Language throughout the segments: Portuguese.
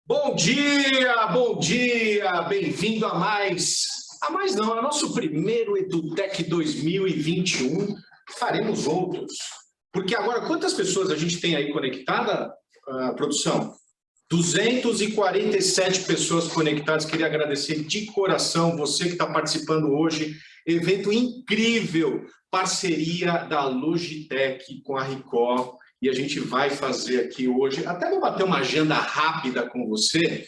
Bom dia, bem-vindo a mais não, é o nosso primeiro EduTech 2021, faremos outros, porque agora quantas pessoas a gente tem aí conectada, produção? 247 pessoas conectadas, queria agradecer de coração você que está participando hoje, evento incrível, parceria da Logitech com a Ricoh, e a gente vai fazer aqui hoje, até vou bater uma agenda rápida com você,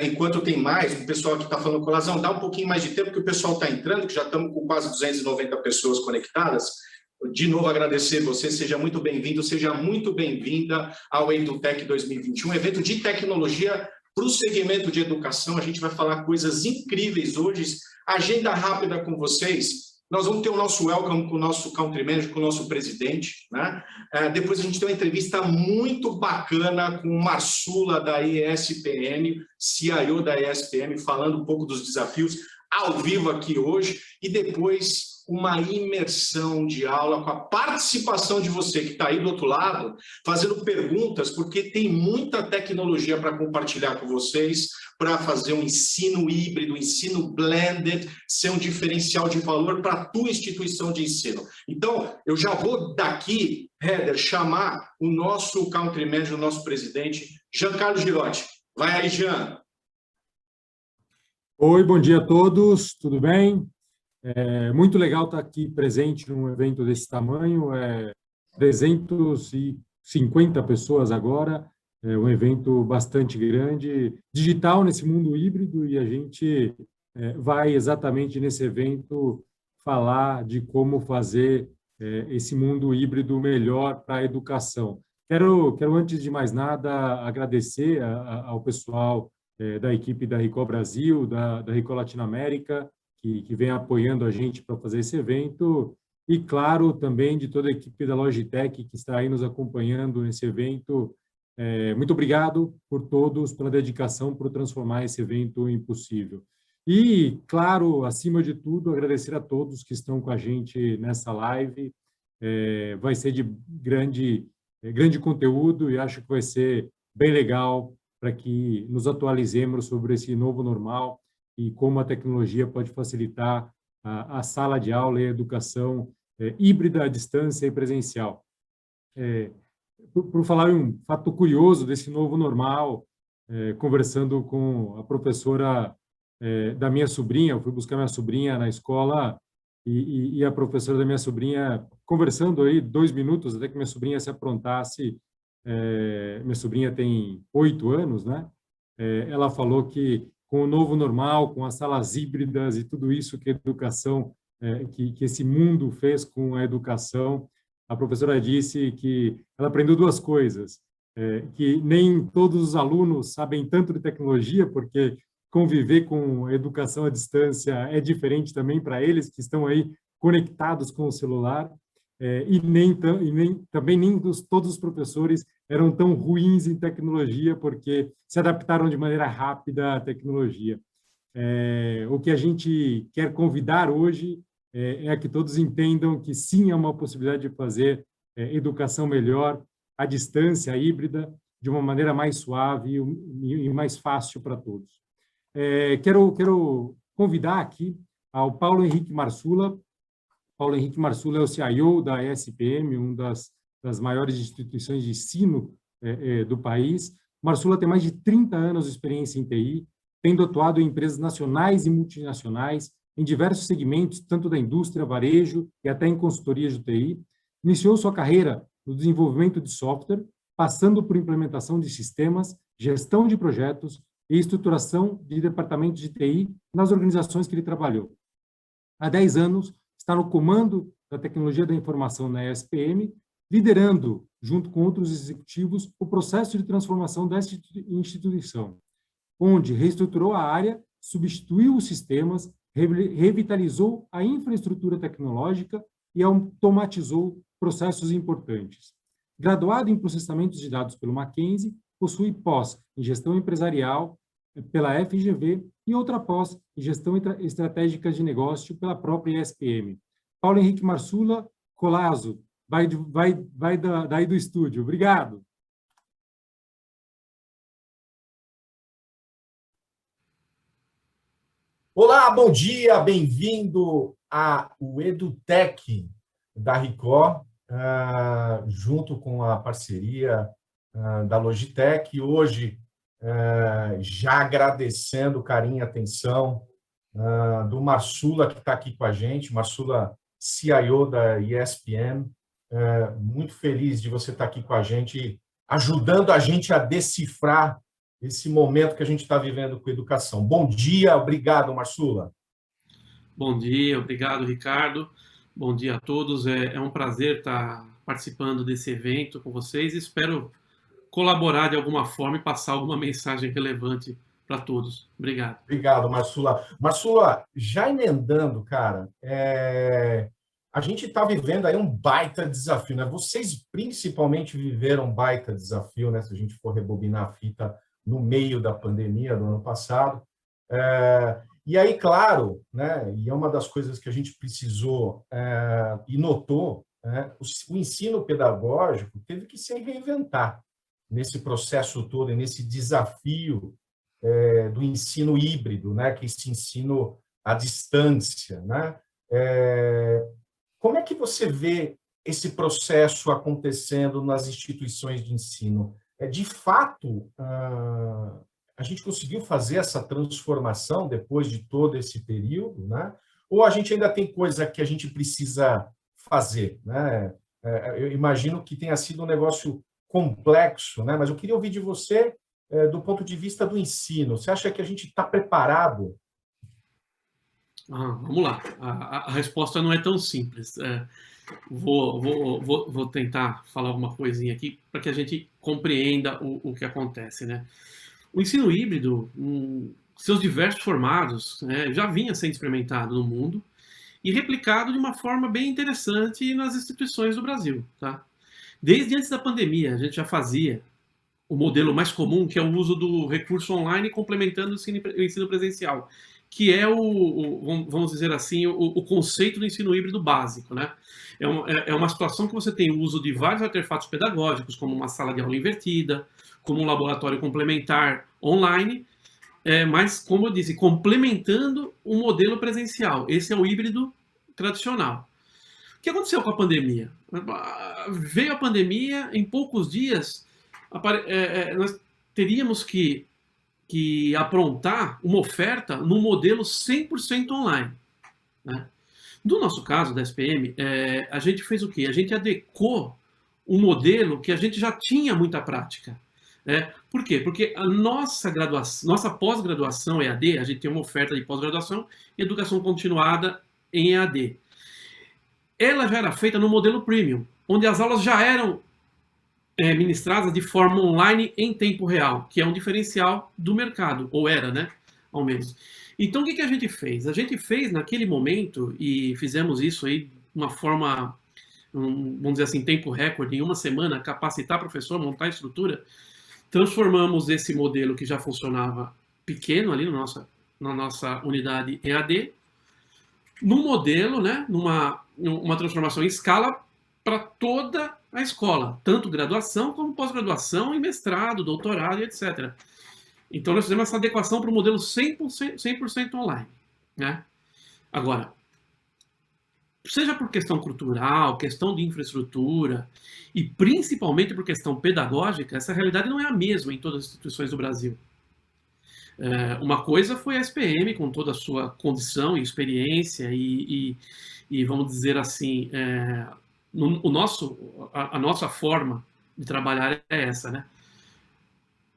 enquanto tem mais, o pessoal que está falando com o Lazão, dá um pouquinho mais de tempo que o pessoal está entrando, que já estamos com quase 290 pessoas conectadas. De novo, agradecer você, seja muito bem-vindo, seja muito bem-vinda ao EduTech 2021, evento de tecnologia para o segmento de educação. A gente vai falar coisas incríveis hoje, agenda rápida com vocês. Nós vamos ter o nosso welcome com o nosso country manager, com o nosso presidente, né? Depois a gente tem uma entrevista muito bacana com o Marsula da ESPM, CIO da ESPM, falando um pouco dos desafios ao vivo aqui hoje, e depois uma imersão de aula com a participação de você que está aí do outro lado, fazendo perguntas, porque tem muita tecnologia para compartilhar com vocês, para fazer um ensino híbrido, um ensino blended, ser um diferencial de valor para a tua instituição de ensino. Então, eu já vou daqui, Heather, chamar o nosso country manager, o nosso presidente, Giancarlo Girotti. Vai aí, Jean. Oi, bom dia a todos, tudo bem? É muito legal estar aqui presente num evento desse tamanho, 350 pessoas agora, é um evento bastante grande, digital nesse mundo híbrido, e a gente vai exatamente nesse evento falar de como fazer esse mundo híbrido melhor para a educação. Quero, antes de mais nada, agradecer ao pessoal da equipe da Ricoh Brasil, da Ricoh Latinoamérica, que vem apoiando a gente para fazer esse evento, e, claro, também de toda a equipe da Logitech que está aí nos acompanhando nesse evento. Muito obrigado por todos, pela dedicação, por transformar esse evento em possível. E, claro, acima de tudo, agradecer a todos que estão com a gente nessa live. Vai ser de grande conteúdo e acho que vai ser bem legal para que nos atualizemos sobre esse novo normal e como a tecnologia pode facilitar a sala de aula e a educação híbrida, à distância e presencial. Por falar em um fato curioso desse novo normal, conversando com a professora da minha sobrinha, eu fui buscar minha sobrinha na escola e a professora da minha sobrinha, conversando aí 2 minutos, até que minha sobrinha se aprontasse, minha sobrinha tem 8 anos, né? Ela falou que com o novo normal, com as salas híbridas e tudo isso que a educação, que esse mundo fez com a educação, a professora disse que ela aprendeu 2 coisas, que nem todos os alunos sabem tanto de tecnologia, porque conviver com a educação à distância é diferente também para eles que estão aí conectados com o celular, também nem todos os professores eram tão ruins em tecnologia, porque se adaptaram de maneira rápida à tecnologia. O que a gente quer convidar hoje é que todos entendam que sim, é uma possibilidade de fazer educação melhor, à distância, híbrida, de uma maneira mais suave e mais fácil para todos. Quero convidar aqui ao Paulo Henrique Marsula. Paulo Henrique Marsula é o CIO da ESPM, uma das maiores instituições de ensino do país. Marsula tem mais de 30 anos de experiência em TI, tendo atuado em empresas nacionais e multinacionais, em diversos segmentos, tanto da indústria, varejo e até em consultorias de TI. Iniciou sua carreira no desenvolvimento de software, passando por implementação de sistemas, gestão de projetos e estruturação de departamentos de TI nas organizações que ele trabalhou. Há 10 anos, está no comando da tecnologia da informação na ESPM, liderando, junto com outros executivos, o processo de transformação dessa instituição, onde reestruturou a área, substituiu os sistemas, revitalizou a infraestrutura tecnológica e automatizou processos importantes. Graduado em processamento de dados pelo Mackenzie, possui pós em gestão empresarial pela FGV e outra pós em gestão estratégica de negócio pela própria ESPM. Paulo Henrique Marsula Colazo, vai daí do estúdio. Obrigado. Olá, bom dia, bem-vindo ao EduTech da Ricoh, junto com a parceria da Logitech. E hoje, já agradecendo o carinho e atenção do Marsula, que está aqui com a gente, Marsula, CIO da ESPN. Muito feliz de você estar aqui com a gente, ajudando a gente a decifrar esse momento que a gente está vivendo com educação. Bom dia, obrigado, Marsula. Bom dia, obrigado, Ricardo. Bom dia a todos. É um prazer estar participando desse evento com vocês. Espero colaborar de alguma forma e passar alguma mensagem relevante para todos. Obrigado. Obrigado, Marsula. Marsula, já emendando, cara, a gente está vivendo aí um baita desafio, né? Vocês principalmente viveram um baita desafio, né? Se a gente for rebobinar a fita no meio da pandemia do ano passado. E aí, claro, né? E é uma das coisas que a gente precisou e notou, né? O ensino pedagógico teve que se reinventar nesse processo todo, nesse desafio do ensino híbrido, né? Que é esse ensino à distância, né? Como é que você vê esse processo acontecendo nas instituições de ensino? De fato, a gente conseguiu fazer essa transformação depois de todo esse período, né? Ou a gente ainda tem coisa que a gente precisa fazer, né? Eu imagino que tenha sido um negócio complexo, né? Mas eu queria ouvir de você do ponto de vista do ensino. Você acha que a gente está preparado? Vamos lá. A resposta não é tão simples. Vou tentar falar alguma coisinha aqui para que a gente compreenda o que acontece, né? O ensino híbrido, seus diversos formatos, né, já vinha sendo experimentado no mundo e replicado de uma forma bem interessante nas instituições do Brasil, tá? Desde antes da pandemia, a gente já fazia o modelo mais comum, que é o uso do recurso online complementando o ensino presencial, que é vamos dizer assim, o conceito do ensino híbrido básico, né? É uma situação que você tem o uso de vários artefatos pedagógicos, como uma sala de aula invertida, como um laboratório complementar online, mas, como eu disse, complementando o modelo presencial. Esse é o híbrido tradicional. O que aconteceu com a pandemia? Veio a pandemia, em poucos dias, nós teríamos que aprontar uma oferta no modelo 100% online, né? No nosso caso, da SPM, a gente fez o quê? A gente adequou um modelo que a gente já tinha muita prática. Por quê? Porque a nossa pós-graduação EAD, a gente tem uma oferta de pós-graduação e educação continuada em EAD. Ela já era feita no modelo premium, onde as aulas já eram ministradas de forma online em tempo real, que é um diferencial do mercado, ou era, né? Ao menos. Então, o que a gente fez? A gente fez naquele momento, e fizemos isso aí de uma forma, vamos dizer assim, tempo recorde, em uma semana, capacitar professor, montar a estrutura, transformamos esse modelo que já funcionava pequeno ali na nossa unidade EAD, num modelo, né, numa transformação em escala para toda a escola, tanto graduação como pós-graduação e mestrado, doutorado e etc. Então, nós fizemos essa adequação para o modelo 100% online, né? Agora, seja por questão cultural, questão de infraestrutura e principalmente por questão pedagógica, essa realidade não é a mesma em todas as instituições do Brasil. Uma coisa foi a SPM, com toda a sua condição e experiência e vamos dizer assim, a nossa forma de trabalhar é essa, né?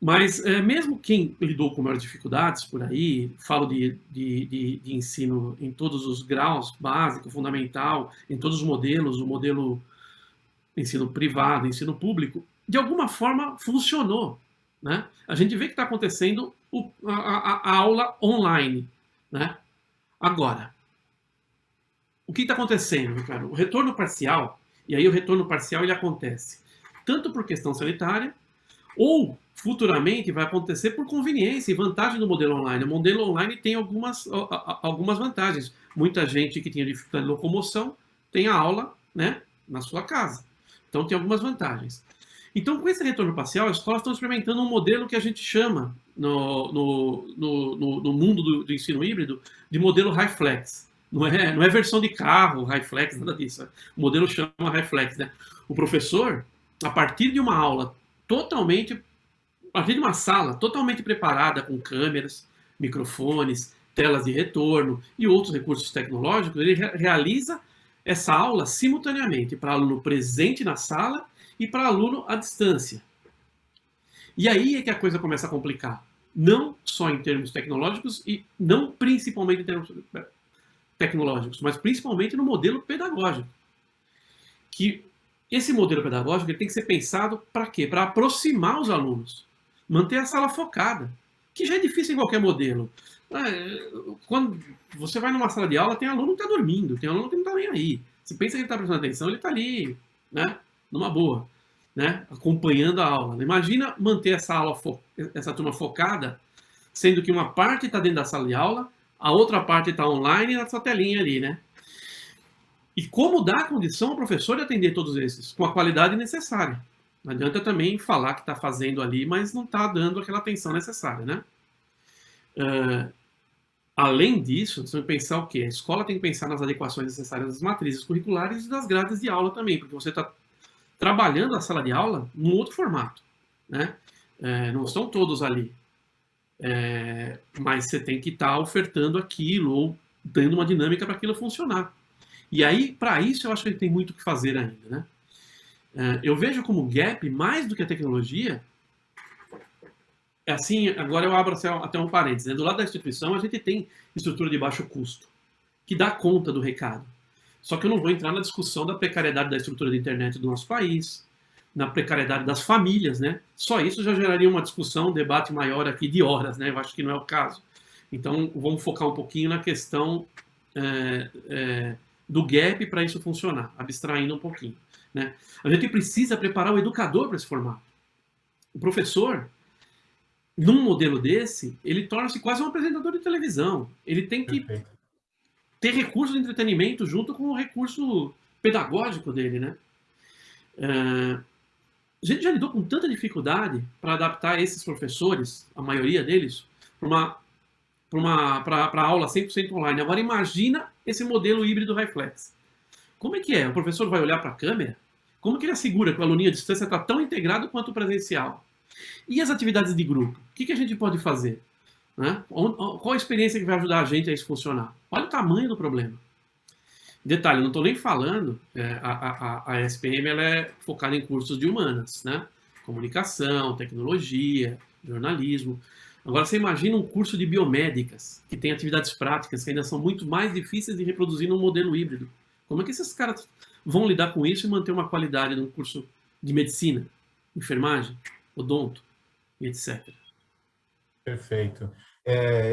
Mas mesmo quem lidou com maiores dificuldades por aí, falo de ensino em todos os graus, básico, fundamental, em todos os modelos, o modelo ensino privado, ensino público, de alguma forma funcionou, né? A gente vê que está acontecendo a aula online, né? Agora, o que está acontecendo, Ricardo? O retorno parcial, e aí o retorno parcial ele acontece tanto por questão sanitária, ou futuramente vai acontecer por conveniência e vantagem do modelo online. O modelo online tem algumas vantagens. Muita gente que tinha dificuldade de locomoção tem a aula, né, na sua casa. Então tem algumas vantagens. Então, com esse retorno parcial, as escolas estão experimentando um modelo que a gente chama, no mundo do ensino híbrido, de modelo high flex. Não é versão de carro, high flex, nada disso. O modelo chama high flex, né? O professor, a partir de uma aula a partir de uma sala totalmente preparada com câmeras, microfones, telas de retorno e outros recursos tecnológicos, ele realiza essa aula simultaneamente para aluno presente na sala e para aluno à distância. E aí é que a coisa começa a complicar. Não só em termos tecnológicos e não principalmente em termos tecnológicos, mas principalmente no modelo pedagógico. Que esse modelo pedagógico ele tem que ser pensado para quê? Para aproximar os alunos. Manter a sala focada, que já é difícil em qualquer modelo. Quando você vai numa sala de aula, tem aluno que está dormindo, tem aluno que não está nem aí. Você pensa que ele está prestando atenção, ele está ali, né, numa boa, né, acompanhando a aula. Imagina manter essa turma focada, sendo que uma parte está dentro da sala de aula, a outra parte está online na sua telinha ali, né? E como dar a condição ao professor de atender todos esses, com a qualidade necessária. Não adianta também falar que está fazendo ali, mas não está dando aquela atenção necessária, né? Além disso, você tem que pensar o quê? A escola tem que pensar nas adequações necessárias das matrizes curriculares e das grades de aula também, porque você está trabalhando a sala de aula num outro formato, né? Não estão todos ali. Mas você tem que estar ofertando aquilo ou dando uma dinâmica para aquilo funcionar. E aí, para isso, eu acho que tem muito o que fazer ainda, né? Eu vejo como gap, mais do que a tecnologia, assim, agora eu abro até um parênteses, né? Do lado da instituição, a gente tem estrutura de baixo custo, que dá conta do recado. Só que eu não vou entrar na discussão da precariedade da estrutura de internet do nosso país, na precariedade das famílias, né? Só isso já geraria uma discussão, um debate maior aqui de horas, né? Eu acho que não é o caso. Então, vamos focar um pouquinho na questão do gap para isso funcionar, abstraindo um pouquinho, né? A gente precisa preparar o educador para esse formato. O professor, num modelo desse, ele torna-se quase um apresentador de televisão. Ele tem que ter recurso de entretenimento junto com o recurso pedagógico dele, né? A gente já lidou com tanta dificuldade para adaptar esses professores, a maioria deles, para a aula 100% online. Agora imagina esse modelo híbrido high flex. Como é que é? O professor vai olhar para a câmera? Como que ele assegura que o aluninho à distância está tão integrado quanto o presencial? E as atividades de grupo? O que a gente pode fazer? Né? Qual a experiência que vai ajudar a gente a isso funcionar? Olha o tamanho do problema. Detalhe, não estou nem falando, a SPM ela é focada em cursos de humanas, né? Comunicação, tecnologia, jornalismo. Agora você imagina um curso de biomédicas, que tem atividades práticas que ainda são muito mais difíceis de reproduzir num modelo híbrido. Como é que esses caras vão lidar com isso e manter uma qualidade num curso de medicina, enfermagem, odonto, e etc. Perfeito.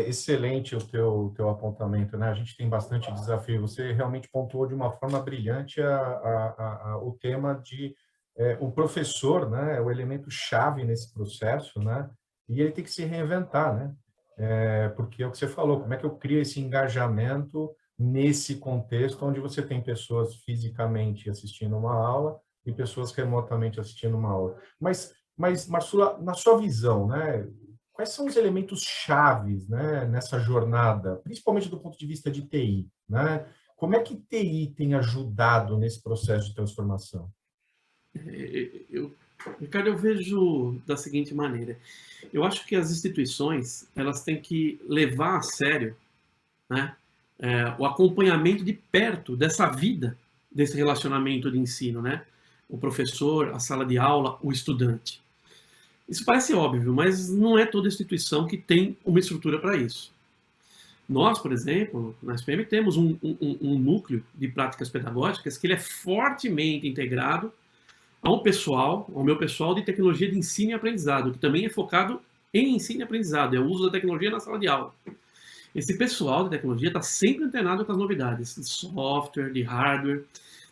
Excelente o teu apontamento, né? A gente tem bastante desafio. Você realmente pontuou de uma forma brilhante o tema de o professor, né? É o elemento chave nesse processo, né? E ele tem que se reinventar, né? Porque é o que você falou, como é que eu crio esse engajamento nesse contexto onde você tem pessoas fisicamente assistindo uma aula e pessoas remotamente assistindo uma aula. Mas Marsula, na sua visão, né? Quais são os elementos chaves, né, nessa jornada, principalmente do ponto de vista de TI, né? Como é que TI tem ajudado nesse processo de transformação? Ricardo, eu vejo da seguinte maneira. Eu acho que as instituições elas têm que levar a sério, né, o acompanhamento de perto dessa vida, desse relacionamento de ensino, né? O professor, a sala de aula, o estudante. Isso parece óbvio, mas não é toda instituição que tem uma estrutura para isso. Nós, por exemplo, na SPM temos um núcleo de práticas pedagógicas que ele é fortemente integrado ao meu pessoal de tecnologia de ensino e aprendizado, que também é focado em ensino e aprendizado, é o uso da tecnologia na sala de aula. Esse pessoal de tecnologia está sempre antenado com as novidades de software, de hardware,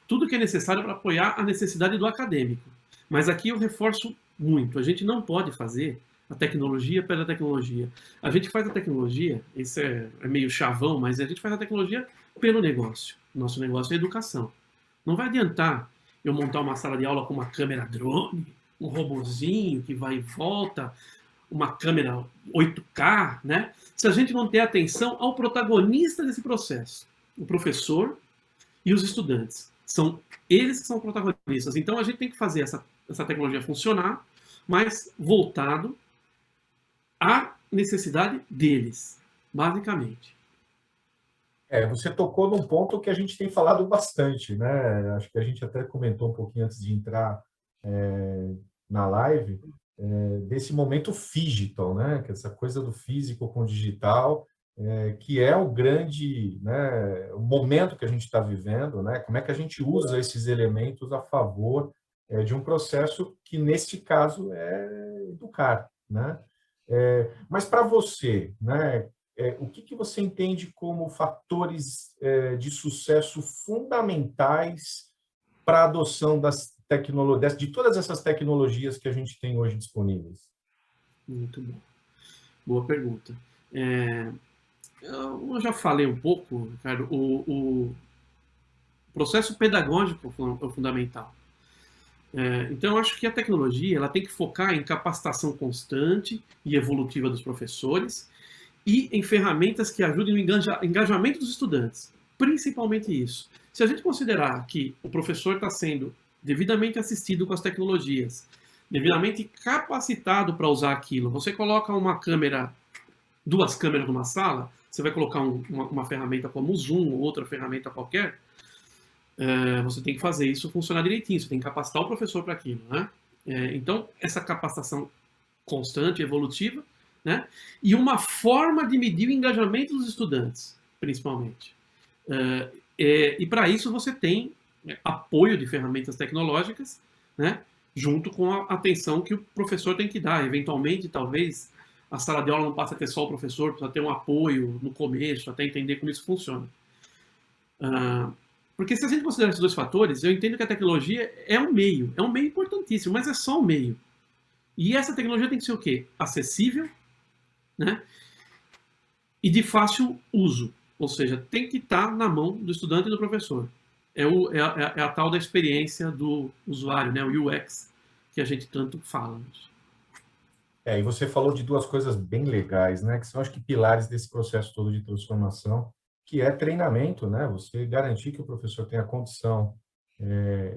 tudo que é necessário para apoiar a necessidade do acadêmico. Mas aqui eu reforço muito, a gente não pode fazer a tecnologia pela tecnologia. A gente faz a tecnologia, isso é meio chavão, mas a gente faz a tecnologia pelo negócio. Nosso negócio é educação. Não vai adiantar eu montar uma sala de aula com uma câmera drone, um robozinho que vai e volta, uma câmera 8K, né? Se a gente não ter atenção ao protagonista desse processo, o professor e os estudantes. São eles que são protagonistas. Então a gente tem que fazer essa tecnologia funcionar, mas voltado à necessidade deles, basicamente. Você tocou num ponto que a gente tem falado bastante, né? Acho que a gente até comentou um pouquinho antes de entrar na live, desse momento phygital, né? Que é essa coisa do físico com o digital, que é o grande, né, o momento que a gente está vivendo, né? Como é que a gente usa esses elementos a favor de um processo que, neste caso, é educar, né? Mas para você, né? O que você entende como fatores de sucesso fundamentais para a adoção das tecnologias, de todas essas tecnologias que a gente tem hoje disponíveis? Muito bom. Boa pergunta. Eu já falei um pouco, Ricardo, o processo pedagógico é o fundamental. Então, eu acho que a tecnologia ela tem que focar em capacitação constante e evolutiva dos professores e em ferramentas que ajudem no engajamento dos estudantes. Principalmente isso. Se a gente considerar que o professor está sendo devidamente assistido com as tecnologias, devidamente capacitado para usar aquilo, você coloca duas câmeras numa sala, você vai colocar uma ferramenta como o Zoom ou outra ferramenta qualquer, você tem que fazer isso funcionar direitinho, você tem que capacitar o professor para aquilo, né? Então, essa capacitação constante, evolutiva, né? E uma forma de medir o engajamento dos estudantes, principalmente. E para isso você tem apoio de ferramentas tecnológicas, né? Junto com a atenção que o professor tem que dar. Eventualmente, talvez, a sala de aula não passa a ter só o professor, precisa ter um apoio no começo, até entender como isso funciona. Porque se a gente considerar esses dois fatores, eu entendo que a tecnologia é um meio importantíssimo, mas é só um meio. E essa tecnologia tem que ser o quê? Acessível, né? E de fácil uso. Ou seja, tem que estar na mão do estudante e do professor. É a tal da experiência do usuário, né? O UX, que a gente tanto fala. E você falou de duas coisas bem legais, né? Que são, acho que, pilares desse processo todo de transformação, que é treinamento, né? Você garantir que o professor tenha condição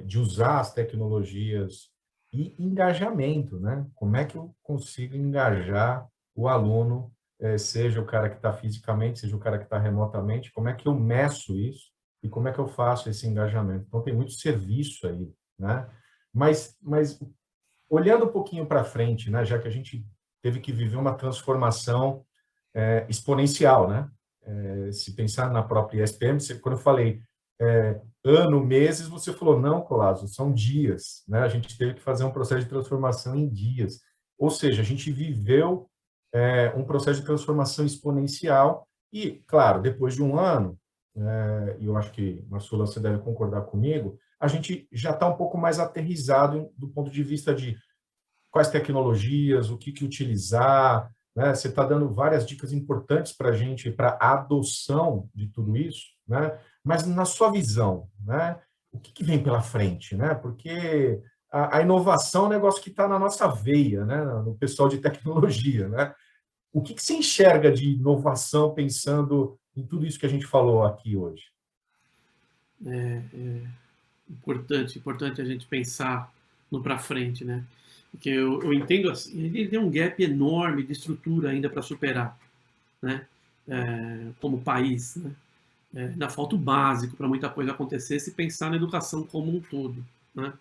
de usar as tecnologias e engajamento, né? Como é que eu consigo engajar o aluno, seja o cara que está fisicamente, seja o cara que está remotamente, como é que eu meço isso e como é que eu faço esse engajamento? Então, tem muito serviço aí, né? Mas olhando um pouquinho para frente, né? Já que a gente teve que viver uma transformação exponencial, né? Se pensar na própria ESPM, quando eu falei ano, meses, você falou, não, Colasso, são dias, né? A gente teve que fazer um processo de transformação em dias. Ou seja, a gente viveu um processo de transformação exponencial e, claro, depois de um ano, e eu acho que, Marcelo, você deve concordar comigo, a gente já está um pouco mais aterrizado do ponto de vista de quais tecnologias, o que utilizar, né? Você está dando várias dicas importantes para a gente, para a adoção de tudo isso, né? Mas na sua visão, né? O que vem pela frente, né? Porque a inovação é um negócio que está na nossa veia, né? No pessoal de tecnologia, né? O que se enxerga de inovação pensando em tudo isso que a gente falou aqui hoje? Importante a gente pensar no para frente, né? Porque eu entendo assim, ele tem um gap enorme de estrutura ainda para superar, né? Como país, né? Ainda falta o básico para muita coisa acontecer se pensar na educação como um todo, né?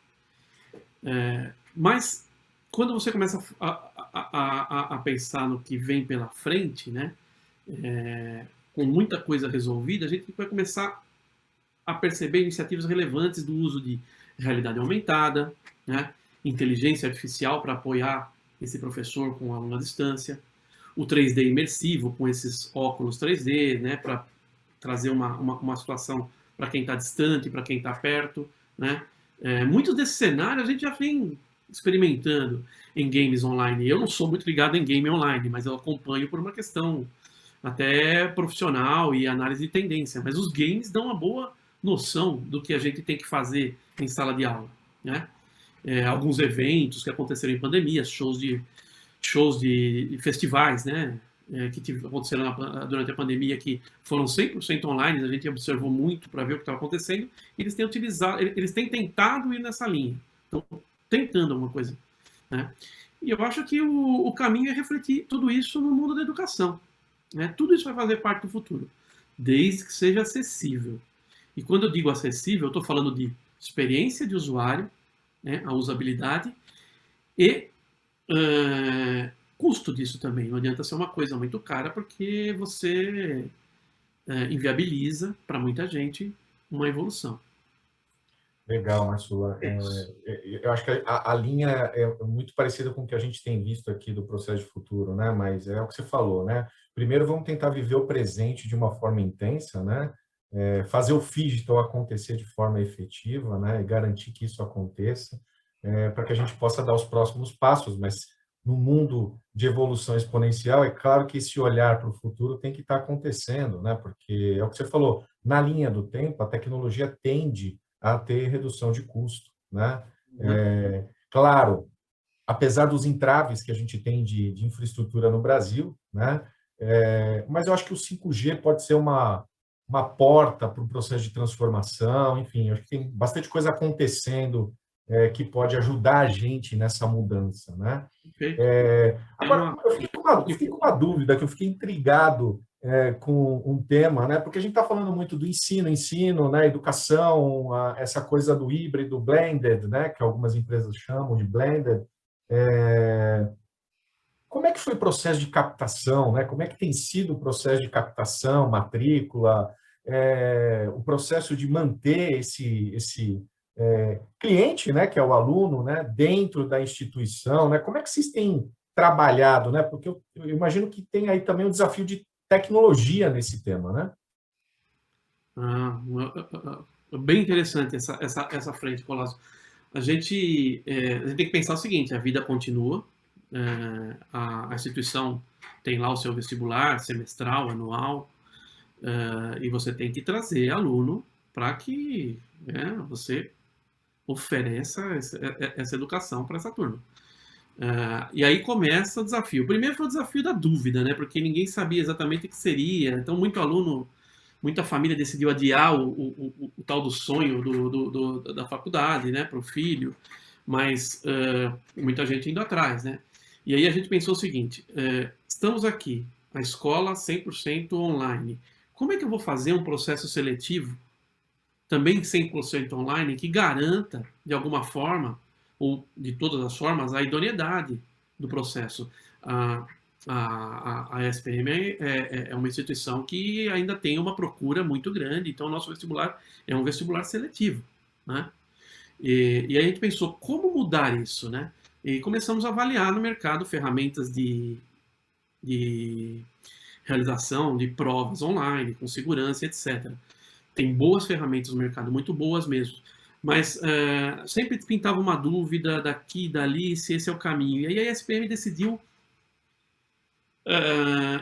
Mas quando você começa a pensar no que vem pela frente, né? Com muita coisa resolvida, a gente vai começar a perceber iniciativas relevantes do uso de realidade aumentada, né? Inteligência artificial para apoiar esse professor com o aluno à distância, o 3D imersivo com esses óculos 3D, né? Para trazer uma situação para quem está distante, para quem está perto, né? Muitos desses cenários a gente já vem experimentando em games online. Eu não sou muito ligado em game online, mas eu acompanho por uma questão até profissional e análise de tendência. Mas os games dão uma boa noção do que a gente tem que fazer em sala de aula, né? alguns eventos que aconteceram em pandemia, shows de festivais, né, que aconteceram durante a pandemia, que foram 100% online, a gente observou muito para ver o que estava acontecendo, e eles têm tentado ir nessa linha, estão tentando alguma coisa, né? E eu acho que o caminho é refletir tudo isso no mundo da educação, né? Tudo isso vai fazer parte do futuro, desde que seja acessível. E quando eu digo acessível, eu estou falando de experiência de usuário, né, a usabilidade, e custo disso também. Não adianta ser uma coisa muito cara, porque você inviabiliza para muita gente uma evolução. Legal, Marsula. Eu acho que a linha é muito parecida com o que a gente tem visto aqui do processo de futuro, né? Mas é o que você falou, né? Primeiro, vamos tentar viver o presente de uma forma intensa, né? Fazer o digital acontecer de forma efetiva, né? E garantir que isso aconteça, para que a gente possa dar os próximos passos. Mas no mundo de evolução exponencial, é claro que esse olhar para o futuro tem que estar acontecendo, né? Porque é o que você falou, na linha do tempo, a tecnologia tende a ter redução de custo, né? Claro, apesar dos entraves que a gente tem de infraestrutura no Brasil, né? Mas eu acho que o 5G pode ser uma porta para o processo de transformação, enfim, eu acho que tem bastante coisa acontecendo que pode ajudar a gente nessa mudança, né? Agora, eu fiquei com uma dúvida, que eu fiquei intrigado com um tema, né? Porque a gente está falando muito do ensino, né? Educação, essa coisa do híbrido, blended, né? Que algumas empresas chamam de blended. Como é que foi o processo de captação, né? Como é que tem sido o processo de captação, matrícula, o processo de manter esse cliente, né? Que é o aluno, né? Dentro da instituição, né? Como é que vocês têm trabalhado, né? Porque eu imagino que tem aí também um desafio de tecnologia nesse tema, né? Bem interessante essa frente, Colasso. A gente tem que pensar o seguinte: a vida continua, a instituição tem lá o seu vestibular semestral, anual, e você tem que trazer aluno para que você ofereça essa educação para essa turma. E aí começa o desafio. O primeiro foi o desafio da dúvida, né? Porque ninguém sabia exatamente o que seria. Então, muito aluno, muita família decidiu adiar o tal do sonho da faculdade, né? Para o filho, mas muita gente indo atrás, né? E aí a gente pensou o seguinte: estamos aqui, a escola 100% online. Como é que eu vou fazer um processo seletivo também 100% online que garanta, de alguma forma, ou de todas as formas, a idoneidade do processo? A SPM é uma instituição que ainda tem uma procura muito grande, então o nosso vestibular é um vestibular seletivo, né? E aí a gente pensou, como mudar isso, né? E começamos a avaliar no mercado ferramentas de realização de provas online, com segurança, etc. Tem boas ferramentas no mercado, muito boas mesmo. Mas sempre pintava uma dúvida daqui, dali, se esse é o caminho. E aí a SPM decidiu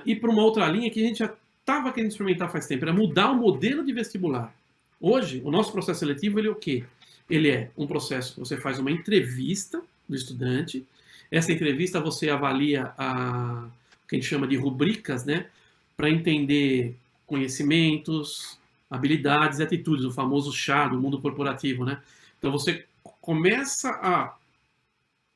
ir para uma outra linha que a gente já estava querendo experimentar faz tempo, era mudar o modelo de vestibular. Hoje, o nosso processo seletivo, ele é o quê? Ele é um processo que você faz uma entrevista do estudante, essa entrevista você avalia o que a gente chama de rubricas, né? Para entender conhecimentos, habilidades e atitudes, o famoso chá do mundo corporativo, né? Então você começa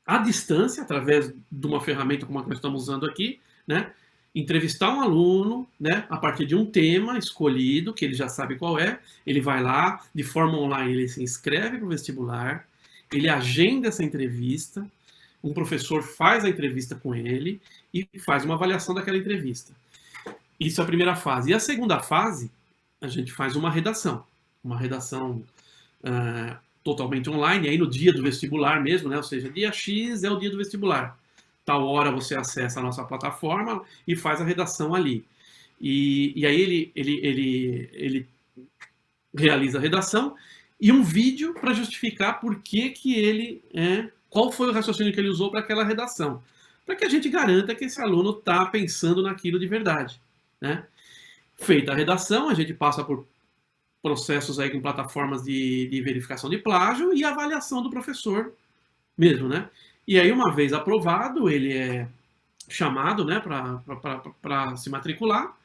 à distância, através de uma ferramenta como a que nós estamos usando aqui, né? Entrevistar um aluno, né? A partir de um tema escolhido, que ele já sabe qual é, ele vai lá, de forma online, ele se inscreve para o vestibular, ele agenda essa entrevista, um professor faz a entrevista com ele e faz uma avaliação daquela entrevista. Isso é a primeira fase. E a segunda fase, a gente faz uma redação totalmente online, aí no dia do vestibular mesmo, né? Ou seja, dia X é o dia do vestibular. Tal hora você acessa a nossa plataforma e faz a redação ali. E aí ele realiza a redação e um vídeo para justificar por que ele qual foi o raciocínio que ele usou para aquela redação, para que a gente garanta que esse aluno está pensando naquilo de verdade, né? Feita a redação, a gente passa por processos aí com plataformas de verificação de plágio e avaliação do professor mesmo, né? E aí, uma vez aprovado, ele é chamado, né, para se matricular,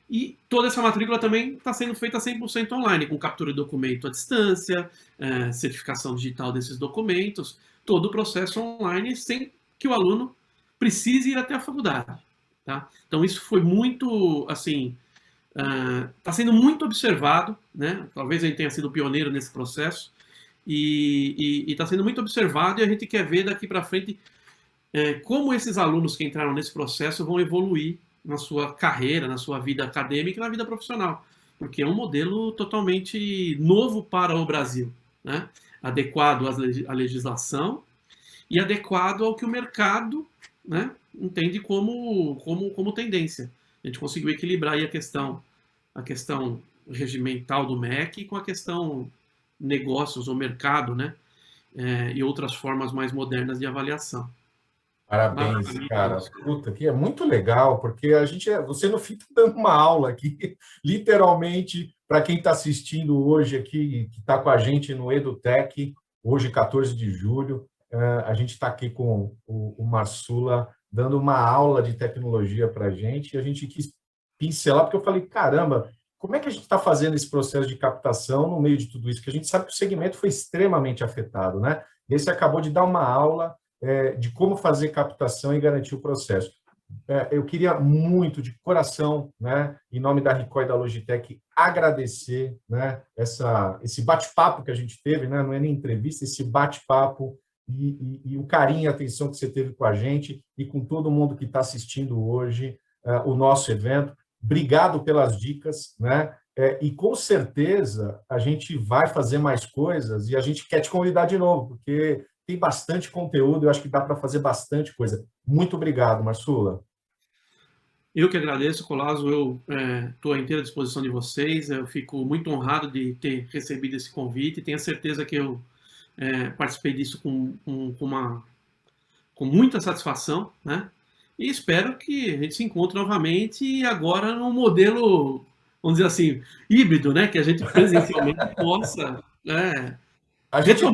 e toda essa matrícula também está sendo feita 100% online, com captura de documento à distância, certificação digital desses documentos, todo o processo online, sem que o aluno precise ir até a faculdade. Tá? Então, isso foi muito, assim, está sendo muito observado, né? Talvez a gente tenha sido pioneiro nesse processo, e está sendo muito observado, e a gente quer ver daqui para frente como esses alunos que entraram nesse processo vão evoluir na sua carreira, na sua vida acadêmica e na vida profissional, porque é um modelo totalmente novo para o Brasil, né? Adequado à legislação e adequado ao que o mercado, né, entende como tendência. A gente conseguiu equilibrar aí a questão regimental do MEC com a questão negócios ou mercado, né, e outras formas mais modernas de avaliação. Parabéns, cara. Puta, que é muito legal, porque você no fim está dando uma aula aqui, literalmente, para quem está assistindo hoje aqui, que está com a gente no EduTech, hoje, 14 de julho, a gente está aqui com o Marsula, dando uma aula de tecnologia para a gente, e a gente quis pincelar, porque eu falei, caramba, como é que a gente está fazendo esse processo de captação no meio de tudo isso? Porque a gente sabe que o segmento foi extremamente afetado, né? E aí você acabou de dar uma aula de como fazer captação e garantir o processo. Eu queria muito, de coração, né, em nome da Ricoh e da Logitech, agradecer, né, esse bate-papo que a gente teve, né, não é nem entrevista, esse bate-papo e o carinho e a atenção que você teve com a gente e com todo mundo que está assistindo hoje o nosso evento. Obrigado pelas dicas, né? E com certeza a gente vai fazer mais coisas e a gente quer te convidar de novo, porque tem bastante conteúdo, eu acho que dá para fazer bastante coisa. Muito obrigado, Marsula. Eu que agradeço, Colasso, eu estou à inteira disposição de vocês, eu fico muito honrado de ter recebido esse convite, tenho certeza que eu participei disso com muita satisfação, né? E espero que a gente se encontre novamente agora num modelo, vamos dizer assim, híbrido, né? Que a gente presencialmente possa A gente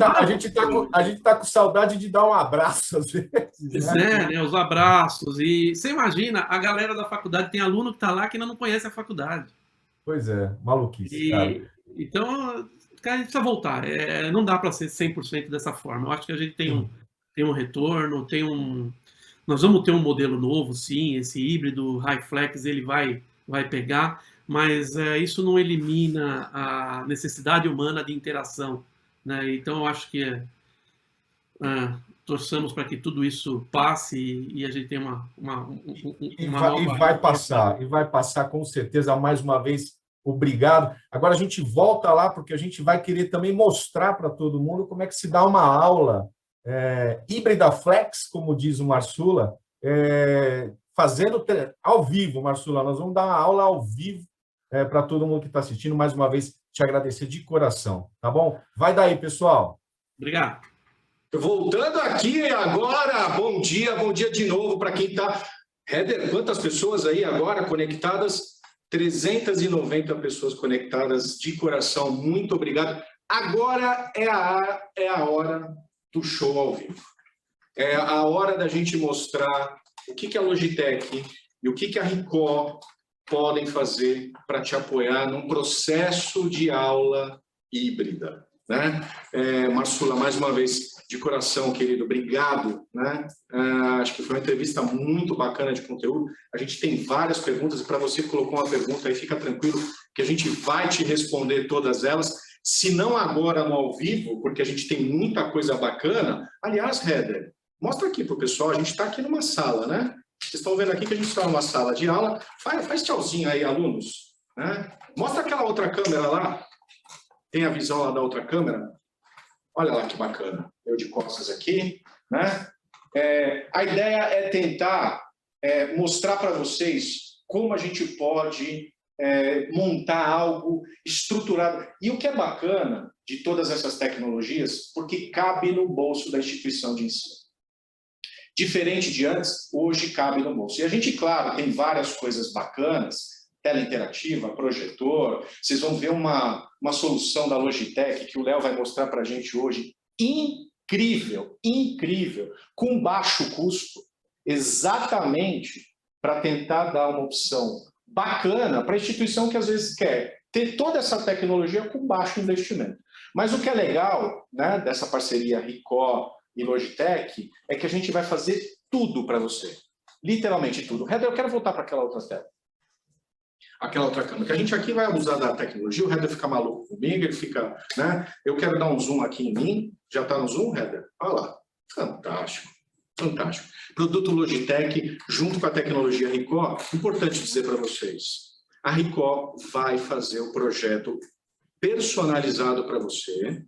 tá com saudade de dar um abraço às vezes, né? Os abraços. E você imagina, a galera da faculdade, tem aluno que está lá que ainda não conhece a faculdade. Pois é, maluquice, cara. Então, cara, a gente precisa voltar. Não dá para ser 100% dessa forma. Eu acho que a gente tem um retorno, nós vamos ter um modelo novo, sim, esse híbrido high flex, ele vai pegar, mas isso não elimina a necessidade humana de interação, né? Então, eu acho que torçamos para que tudo isso passe e a gente tenha uma nova... E vai passar com certeza. Mais uma vez, obrigado. Agora a gente volta lá, porque a gente vai querer também mostrar para todo mundo como é que se dá uma aula híbrida flex, como diz o Marsula, fazendo ao vivo, Marsula. Nós vamos dar uma aula ao vivo para todo mundo que está assistindo. Mais uma vez, te agradecer de coração, tá bom? Vai daí, pessoal. Obrigado. Voltando aqui agora, bom dia de novo para quem está... Heather, quantas pessoas aí agora conectadas? 390 pessoas conectadas, de coração, muito obrigado. Agora é a hora do show ao vivo. É a hora da gente mostrar o que a Logitech e o que a Ricoh podem fazer para te apoiar num processo de aula híbrida, né? Marsula, mais uma vez, de coração, querido, obrigado, né? Acho que foi uma entrevista muito bacana de conteúdo. A gente tem várias perguntas, e para você que colocou uma pergunta aí, fica tranquilo que a gente vai te responder todas elas, se não agora no ao vivo, porque a gente tem muita coisa bacana. Aliás, Heather, mostra aqui para o pessoal, a gente está aqui numa sala, né? Vocês estão vendo aqui que a gente está numa sala de aula. Faz tchauzinho aí, alunos, né? Mostra aquela outra câmera lá. Tem a visão lá da outra câmera? Olha lá que bacana. Eu de costas aqui, né? A ideia é tentar mostrar para vocês como a gente pode montar algo estruturado. E o que é bacana de todas essas tecnologias, porque cabe no bolso da instituição de ensino. Diferente de antes, hoje cabe no bolso. E a gente, claro, tem várias coisas bacanas, tela interativa, projetor. Vocês vão ver uma solução da Logitech que o Léo vai mostrar para a gente hoje, incrível, incrível, com baixo custo, exatamente para tentar dar uma opção bacana para a instituição que às vezes quer ter toda essa tecnologia com baixo investimento. Mas o que é legal, né, dessa parceria Ricoh e Logitech é que a gente vai fazer tudo para você. Literalmente tudo. Heather, eu quero voltar para aquela outra tela. Aquela outra câmera. Que a gente aqui vai abusar da tecnologia, o Heather fica maluco comigo, ele fica, né? Eu quero dar um zoom aqui em mim. Já está no zoom, Heather? Olha lá. Fantástico. Fantástico. Produto Logitech, junto com a tecnologia Ricoh, importante dizer para vocês, a Ricoh vai fazer o projeto personalizado para você,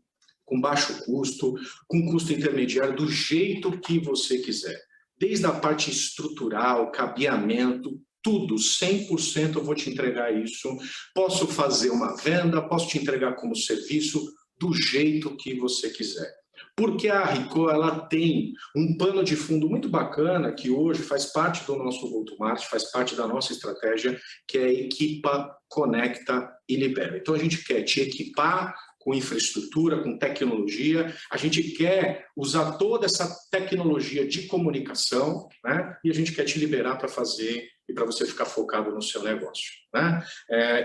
com baixo custo, com custo intermediário, do jeito que você quiser. Desde a parte estrutural, cabeamento, tudo, 100% eu vou te entregar isso. Posso fazer uma venda, posso te entregar como serviço, do jeito que você quiser. Porque a Ricoh, ela tem um pano de fundo muito bacana, que hoje faz parte do nosso go-to-market, faz parte da nossa estratégia, que é equipa, conecta e libera. Então, a gente quer te equipar com infraestrutura, com tecnologia, a gente quer usar toda essa tecnologia de comunicação, né? E a gente quer te liberar para fazer e para você ficar focado no seu negócio, né?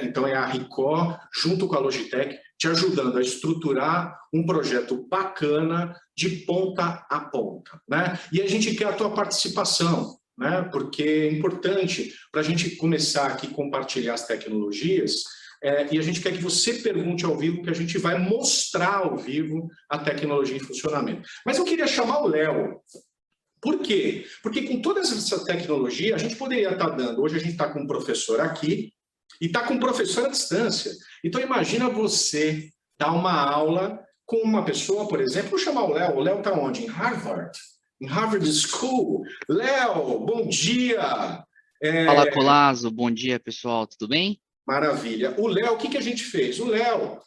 Então, é a Ricoh, junto com a Logitech, te ajudando a estruturar um projeto bacana de ponta a ponta, né? E a gente quer a tua participação, né? Porque é importante para a gente começar aqui a compartilhar as tecnologias, e a gente quer que você pergunte ao vivo, que a gente vai mostrar ao vivo a tecnologia em funcionamento. Mas eu queria chamar o Léo. Por quê? Porque com toda essa tecnologia, a gente poderia estar dando... Hoje a gente está com um professor aqui e está com um professor à distância. Então, imagina você dar uma aula com uma pessoa, por exemplo, vou chamar o Léo. O Léo está onde? Em Harvard. Em Harvard School. Léo, bom dia! Fala, Colazo. Bom dia, pessoal. Tudo bem? Maravilha. O Léo, o que a gente fez? O Léo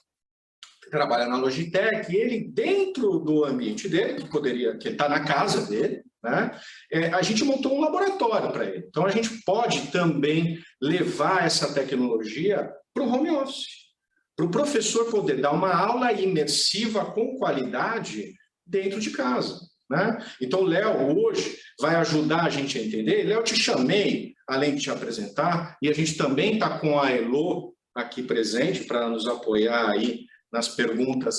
trabalha na Logitech e ele, dentro do ambiente dele, que está na casa dele, né? A gente montou um laboratório para ele. Então, a gente pode também levar essa tecnologia para o home office, para o professor poder dar uma aula imersiva com qualidade dentro de casa, né? Então, o Léo hoje vai ajudar a gente a entender. Léo, te chamei, além de te apresentar, e a gente também está com a Elo aqui presente para nos apoiar aí nas perguntas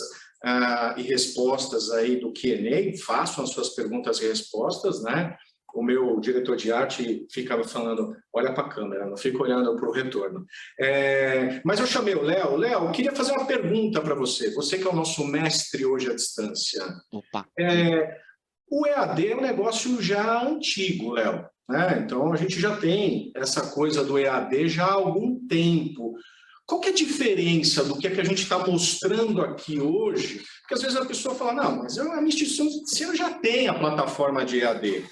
e respostas aí do Q&A. Façam as suas perguntas e respostas, né? O meu diretor de arte ficava falando, olha para a câmera, não fica olhando para o retorno. Mas eu chamei o Léo. Léo, eu queria fazer uma pergunta para você. Você que é o nosso mestre hoje à distância. Opa. O EAD é um negócio já antigo, Léo, né? Então, a gente já tem essa coisa do EAD já há algum tempo. Qual que é a diferença do que a gente está mostrando aqui hoje? Porque às vezes a pessoa fala, não, mas a minha instituição já tem a plataforma de EAD.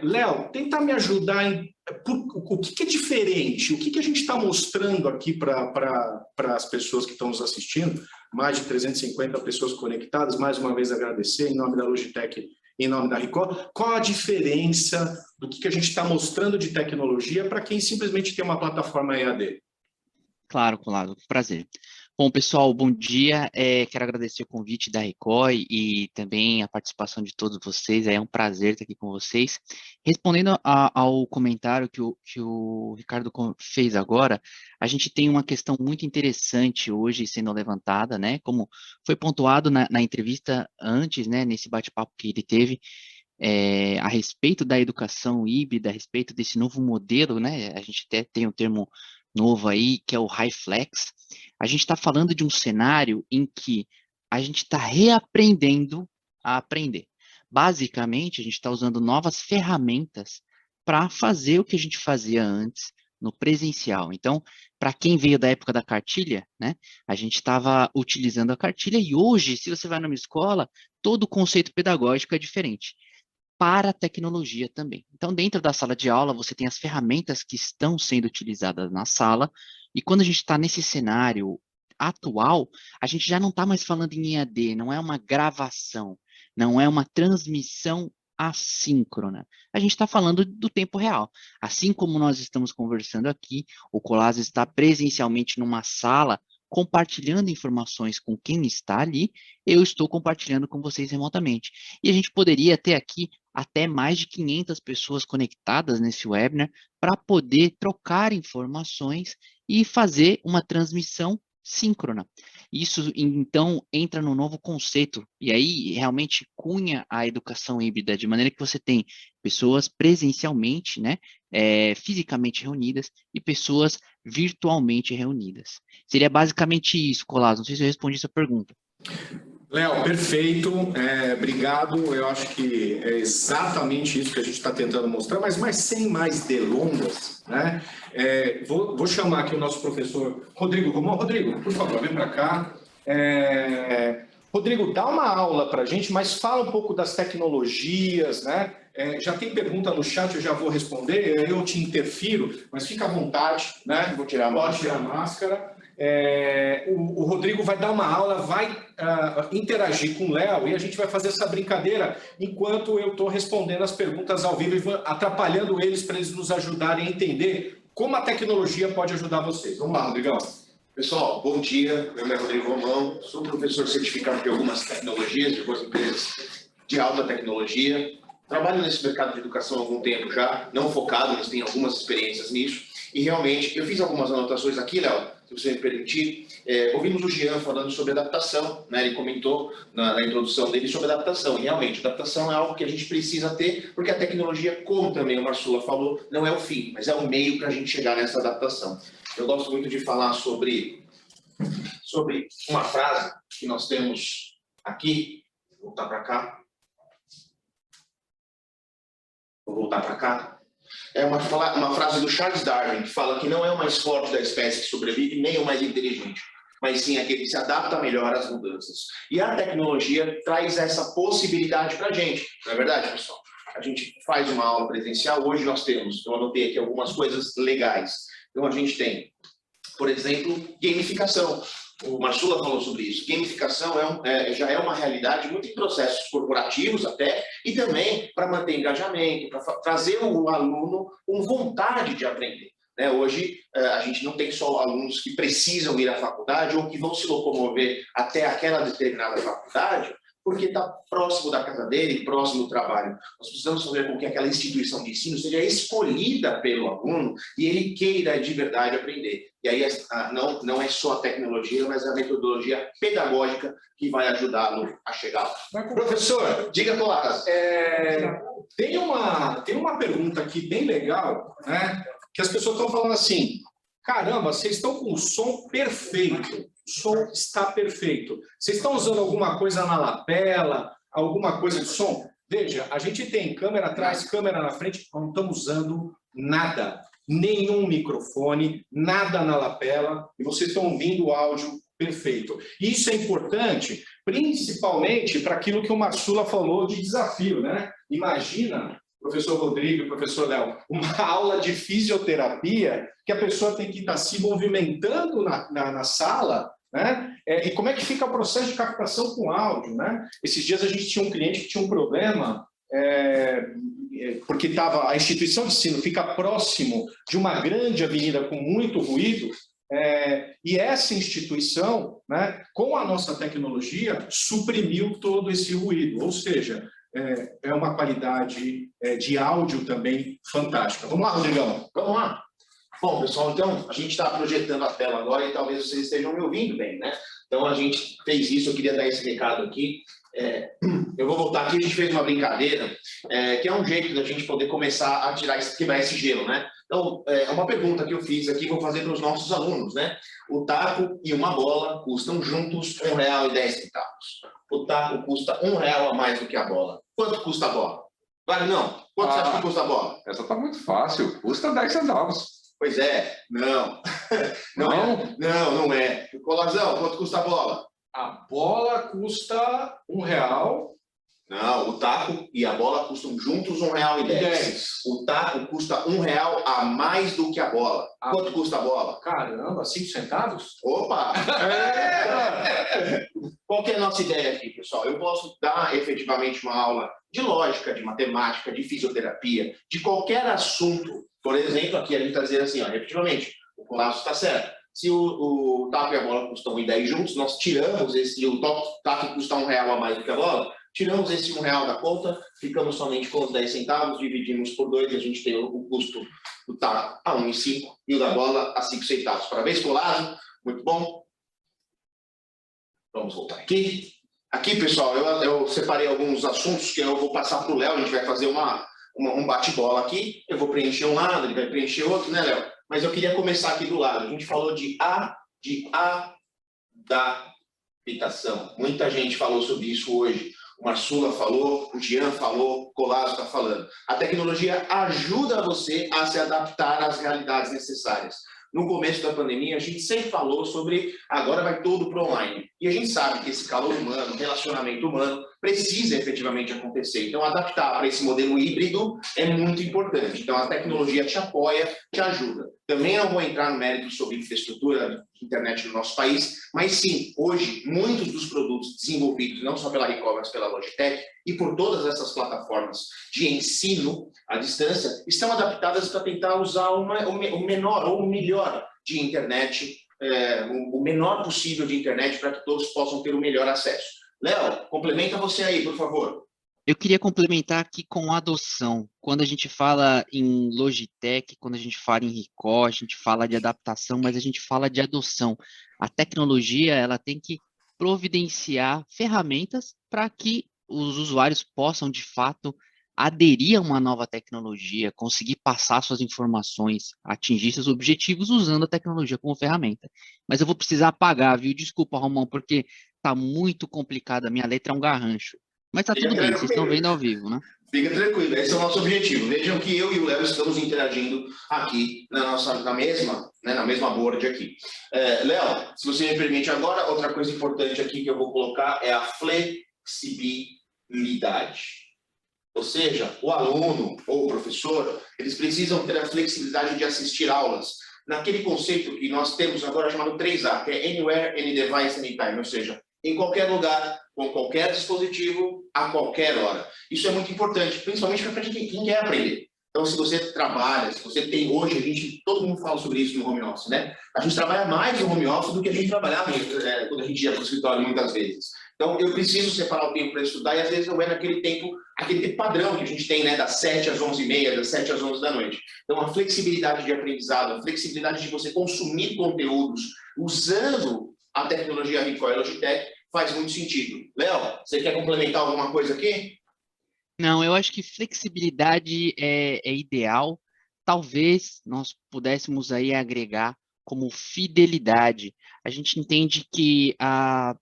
Léo, tenta me ajudar o que é diferente, o que a gente está mostrando aqui para as pessoas que estão nos assistindo, mais de 350 pessoas conectadas, mais uma vez agradecer em nome da Logitech, em nome da Ricoh. Qual a diferença do que a gente está mostrando de tecnologia para quem simplesmente tem uma plataforma EAD? Claro, Colazo, prazer. Bom, pessoal, bom dia. Quero agradecer o convite da Ricoh e também a participação de todos vocês. É um prazer estar aqui com vocês. Respondendo ao comentário que o Ricardo fez agora, a gente tem uma questão muito interessante hoje sendo levantada, né? Como foi pontuado na entrevista antes, né? Nesse bate-papo que ele teve, a respeito da educação híbrida, a respeito desse novo modelo, né? A gente até tem um termo novo aí, que é o HyFlex. A gente está falando de um cenário em que a gente está reaprendendo a aprender. Basicamente, a gente está usando novas ferramentas para fazer o que a gente fazia antes no presencial. Então, para quem veio da época da cartilha, né, a gente estava utilizando a cartilha e hoje, se você vai numa escola, todo o conceito pedagógico é diferente. Para a tecnologia também. Então, dentro da sala de aula, você tem as ferramentas que estão sendo utilizadas na sala, e quando a gente está nesse cenário atual, a gente já não está mais falando em EAD, não é uma gravação, não é uma transmissão assíncrona. A gente está falando do tempo real. Assim como nós estamos conversando aqui, o Colazo está presencialmente numa sala compartilhando informações com quem está ali, eu estou compartilhando com vocês remotamente. E a gente poderia ter aqui até mais de 500 pessoas conectadas nesse webinar para poder trocar informações e fazer uma transmissão síncrona. Isso, então, entra no novo conceito, e aí realmente cunha a educação híbrida, de maneira que você tem pessoas presencialmente, né, fisicamente reunidas, e pessoas virtualmente reunidas. Seria basicamente isso, Colas. Não sei se eu respondi essa pergunta. Léo, perfeito, obrigado. Eu acho que é exatamente isso que a gente está tentando mostrar, mas sem mais delongas, né? Vou chamar aqui o nosso professor Rodrigo Romão. Rodrigo, por favor, vem para cá. Rodrigo, dá uma aula para a gente, mas fala um pouco das tecnologias, né? Já tem pergunta no chat, eu já vou responder, eu te interfiro, mas fica à vontade, né? Vou tirar a Pode tirar a máscara. O Rodrigo vai dar uma aula, vai interagir com o Léo e a gente vai fazer essa brincadeira enquanto eu estou respondendo as perguntas ao vivo e atrapalhando eles para eles nos ajudarem a entender como a tecnologia pode ajudar vocês. Vamos lá, Rodrigão. Pessoal, bom dia. Meu nome é Rodrigo Romão, sou professor certificado de algumas tecnologias, de algumas empresas de alta tecnologia. Trabalho nesse mercado de educação há algum tempo já, não focado, mas tenho algumas experiências nisso. E realmente, eu fiz algumas anotações aqui, Léo, se você me permitir. Ouvimos o Jean falando sobre adaptação, né? Ele comentou na introdução dele sobre adaptação. E realmente, adaptação é algo que a gente precisa ter, porque a tecnologia, como também o Marcula falou, não é o fim, mas é o meio para a gente chegar nessa adaptação. Eu gosto muito de falar sobre uma frase que nós temos aqui. Vou voltar para cá. Vou voltar para cá. É uma frase do Charles Darwin, que fala que não é o mais forte da espécie que sobrevive, nem o mais inteligente, mas sim aquele que se adapta melhor às mudanças. E a tecnologia traz essa possibilidade para a gente, não é verdade, pessoal? A gente faz uma aula presencial, hoje nós temos, eu anotei aqui algumas coisas legais. Então a gente tem, por exemplo, gamificação. O Marcula falou sobre isso. Gamificação já é uma realidade muito em processos corporativos até, e também para manter engajamento, para trazer o aluno com vontade de aprender. Hoje, a gente não tem só alunos que precisam ir à faculdade ou que vão se locomover até aquela determinada faculdade, porque está próximo da casa dele, próximo do trabalho. Nós precisamos fazer com que aquela instituição de ensino seja escolhida pelo aluno e ele queira de verdade aprender. E aí não é só a tecnologia, mas a metodologia pedagógica que vai ajudá-lo a chegar lá. Professor, Diga, Colas. tem uma pergunta aqui bem legal, né? Que as pessoas estão falando assim, caramba, vocês estão com o som perfeito, o som está perfeito. Vocês estão usando alguma coisa na lapela, alguma coisa de som? Veja, a gente tem câmera atrás, câmera na frente, não estamos usando nada, nenhum microfone, nada na lapela, e vocês estão ouvindo o áudio perfeito. Isso é importante, principalmente para aquilo que o Marcula falou de desafio, né? Imagina, professor Rodrigo e professor Léo, uma aula de fisioterapia que a pessoa tem que estar se movimentando na sala, né? E como é que fica o processo de captação com áudio, né? Esses dias a gente tinha um cliente que tinha um problema, porque a instituição de ensino fica próximo de uma grande avenida com muito ruído, e essa instituição, né, com a nossa tecnologia, suprimiu todo esse ruído, ou seja, é uma qualidade de áudio também fantástica. Vamos lá, Rodrigão. Vamos lá. Bom, pessoal, então, a gente está projetando a tela agora e talvez vocês estejam me ouvindo bem, né? Então, a gente fez isso, eu queria dar esse recado aqui. Eu vou voltar aqui, a gente fez uma brincadeira, que é um jeito da gente poder começar a quebrar esse gelo, né? Então, uma pergunta que eu fiz aqui, vou fazer para os nossos alunos, né? O taco e uma bola custam juntos R$ 1,10. O taco custa R$ 1 a mais do que a bola. Quanto custa a bola? Vale não? Quanto você acha que custa a bola? Essa tá muito fácil, custa 10 centavos. Pois é, não. Não é. Colazão, quanto custa a bola? A bola custa R$1. Não, o taco e a bola custam juntos R$1,10. O taco custa R$1 a mais do que a bola. Quanto custa a bola? Caramba, 5 centavos? Opa! Qual que é a nossa ideia aqui, pessoal? Eu posso dar efetivamente uma aula de lógica, de matemática, de fisioterapia, de qualquer assunto. Por exemplo, aqui a gente está dizendo assim, efetivamente, o Colasso está certo. Se o taco e a bola custam R$1,10 juntos, nós tiramos o taco custa R$1 a mais do que a bola, tiramos esse R$1 da conta, ficamos somente com os 10 centavos, dividimos por 2, a gente tem o custo do taco a 1,05 e o da bola a 5 centavos. Parabéns, Colasso, muito bom. Vamos voltar aqui. Aqui, pessoal, eu separei alguns assuntos que eu vou passar para o Léo, a gente vai fazer um bate-bola aqui, eu vou preencher um lado, ele vai preencher outro, né, Léo? Mas eu queria começar aqui do lado. A gente falou de adaptação. Muita gente falou sobre isso hoje. O Marsula falou, o Jean falou, o Colasso está falando. A tecnologia ajuda você a se adaptar às realidades necessárias. No começo da pandemia, a gente sempre falou sobre agora vai tudo para online. E a gente sabe que esse calor humano, relacionamento humano, precisa efetivamente acontecer. Então, adaptar para esse modelo híbrido é muito importante. Então, a tecnologia te apoia, te ajuda. Também não vou entrar no mérito sobre infraestrutura de internet no nosso país, mas sim, hoje, muitos dos produtos desenvolvidos, não só pela Recall, mas pela Logitech, e por todas essas plataformas de ensino à distância, estão adaptadas para tentar usar o menor ou o melhor de internet, o menor possível de internet para que todos possam ter o melhor acesso. Léo, complementa você aí, por favor. Eu queria complementar aqui com a adoção. Quando a gente fala em Logitech, quando a gente fala em Recall, a gente fala de adaptação, mas a gente fala de adoção. A tecnologia, ela tem que providenciar ferramentas para que os usuários possam, de fato, aderir a uma nova tecnologia, conseguir passar suas informações, atingir seus objetivos usando a tecnologia como ferramenta. Mas eu vou precisar apagar, viu? Desculpa, Romão, porque está muito complicado. A minha letra é um garrancho. Mas tá tudo bem, vocês estão vendo ao vivo, né? Fica tranquilo, esse é o nosso objetivo. Vejam que eu e o Léo estamos interagindo aqui na mesma board aqui. Léo, se você me permite agora, outra coisa importante aqui que eu vou colocar é a flexibilidade. Ou seja, o aluno ou o professor, eles precisam ter a flexibilidade de assistir aulas naquele conceito que nós temos agora chamado 3A, que é Anywhere, Any Device, Anytime, ou seja, em qualquer lugar, com qualquer dispositivo, a qualquer hora. Isso é muito importante, principalmente para quem quer aprender. Então, se você trabalha, se você tem hoje, todo mundo fala sobre isso no home office, né? A gente trabalha mais no home office do que a gente trabalhava quando a gente ia para o escritório muitas vezes. Então, eu preciso separar o tempo para estudar e às vezes eu é naquele tempo padrão que a gente tem, né? Das 7 às 11h30, das 7 às 11 da noite. Então, a flexibilidade de aprendizado, a flexibilidade de você consumir conteúdos usando a tecnologia Recall e Logitech faz muito sentido. Léo, você quer complementar alguma coisa aqui? Não, eu acho que flexibilidade é ideal. Talvez nós pudéssemos aí agregar como fidelidade. A gente entende que a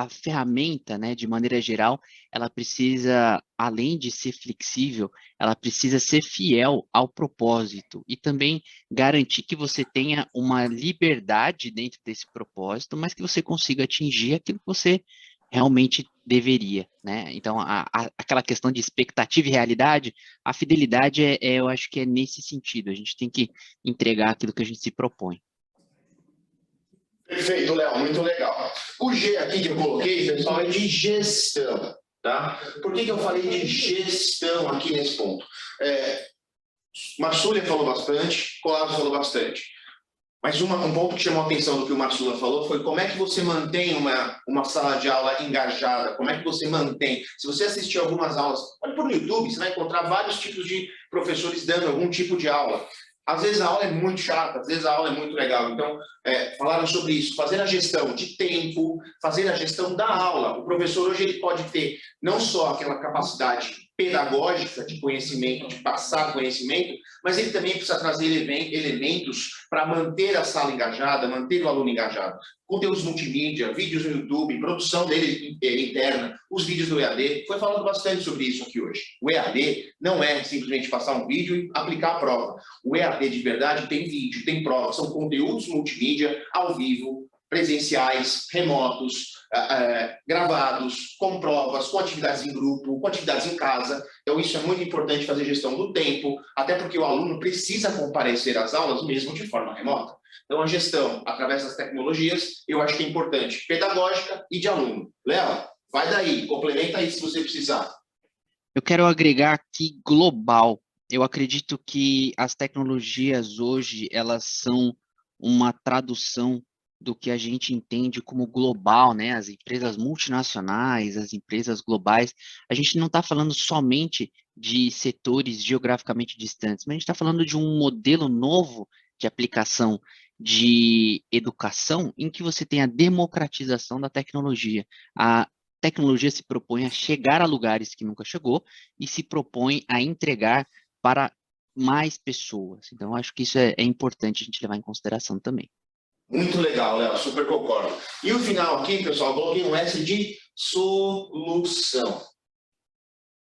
ferramenta, né, de maneira geral, ela precisa, além de ser flexível, ela precisa ser fiel ao propósito e também garantir que você tenha uma liberdade dentro desse propósito, mas que você consiga atingir aquilo que você realmente deveria, né? Então, aquela questão de expectativa e realidade, a fidelidade, eu acho que é nesse sentido, a gente tem que entregar aquilo que a gente se propõe. Perfeito, Léo, muito legal. O G aqui que eu coloquei, pessoal, é de gestão, tá? Por que eu falei de gestão aqui nesse ponto? Marsula falou bastante, Colasso falou bastante. Mas um ponto que chamou a atenção do que o Marsula falou foi como é que você mantém uma sala de aula engajada, como é que você mantém. Se você assistir algumas aulas, olha por no YouTube, você vai encontrar vários tipos de professores dando algum tipo de aula. Às vezes a aula é muito chata, às vezes a aula é muito legal. Então, falaram sobre isso, fazer a gestão de tempo, fazer a gestão da aula. O professor hoje ele pode ter não só aquela capacidade pedagógica de conhecimento, de passar conhecimento, mas ele também precisa trazer elementos para manter a sala engajada, manter o aluno engajado. Conteúdos multimídia, vídeos no YouTube, produção dele interna, os vídeos do EAD. Foi falando bastante sobre isso aqui hoje. O EAD não é simplesmente passar um vídeo e aplicar a prova. O EAD de verdade tem vídeo, tem prova, são conteúdos multimídia ao vivo, presenciais, remotos, gravados, com provas, com atividades em grupo, com atividades em casa. Então, isso é muito importante fazer gestão do tempo, até porque o aluno precisa comparecer às aulas mesmo de forma remota. Então, a gestão, através das tecnologias, eu acho que é importante, pedagógica e de aluno. Léo, vai daí, complementa aí se você precisar. Eu quero agregar aqui global. Eu acredito que as tecnologias hoje, elas são uma tradução do que a gente entende como global, né? As empresas multinacionais, as empresas globais. A gente não está falando somente de setores geograficamente distantes, mas a gente está falando de um modelo novo de aplicação de educação em que você tem a democratização da tecnologia. A tecnologia se propõe a chegar a lugares que nunca chegou e se propõe a entregar para mais pessoas. Então, acho que isso é importante a gente levar em consideração também. Muito legal, Léo, super concordo. E o final aqui, pessoal, coloquei um S de solução.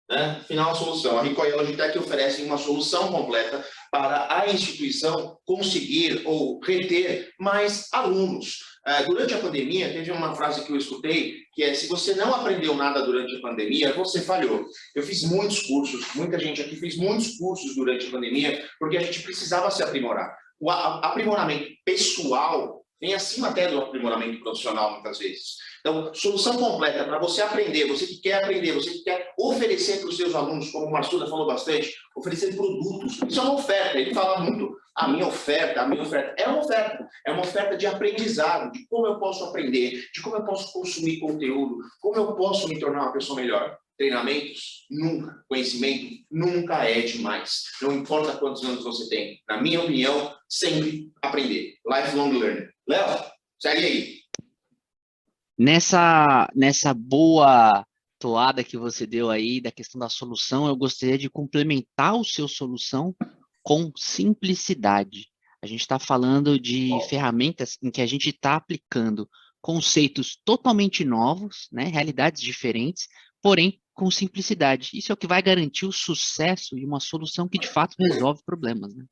Né? Final, solução. A Ricoh e a Logitech oferecem uma solução completa para a instituição conseguir ou reter mais alunos. Durante a pandemia, teve uma frase que eu escutei, que é: se você não aprendeu nada durante a pandemia, você falhou. Eu fiz muitos cursos, muita gente aqui fez muitos cursos durante a pandemia, porque a gente precisava se aprimorar. O aprimoramento pessoal vem acima até do aprimoramento profissional, muitas vezes. Então, solução completa para você aprender, você que quer aprender, você que quer oferecer para os seus alunos, como o Marsuda falou bastante, oferecer produtos. Isso é uma oferta. Ele fala muito, a minha oferta. É uma oferta de aprendizado, de como eu posso aprender, de como eu posso consumir conteúdo, como eu posso me tornar uma pessoa melhor. Treinamentos, nunca. Conhecimento nunca é demais. Não importa quantos anos você tem. Na minha opinião, sempre aprender. Lifelong learning. Léo, segue aí. Nessa boa toada que você deu aí da questão da solução, eu gostaria de complementar o seu solução com simplicidade. A gente está falando de ferramentas em que a gente está aplicando conceitos totalmente novos, né, realidades diferentes, porém com simplicidade. Isso é o que vai garantir o sucesso de uma solução que de fato resolve problemas, né?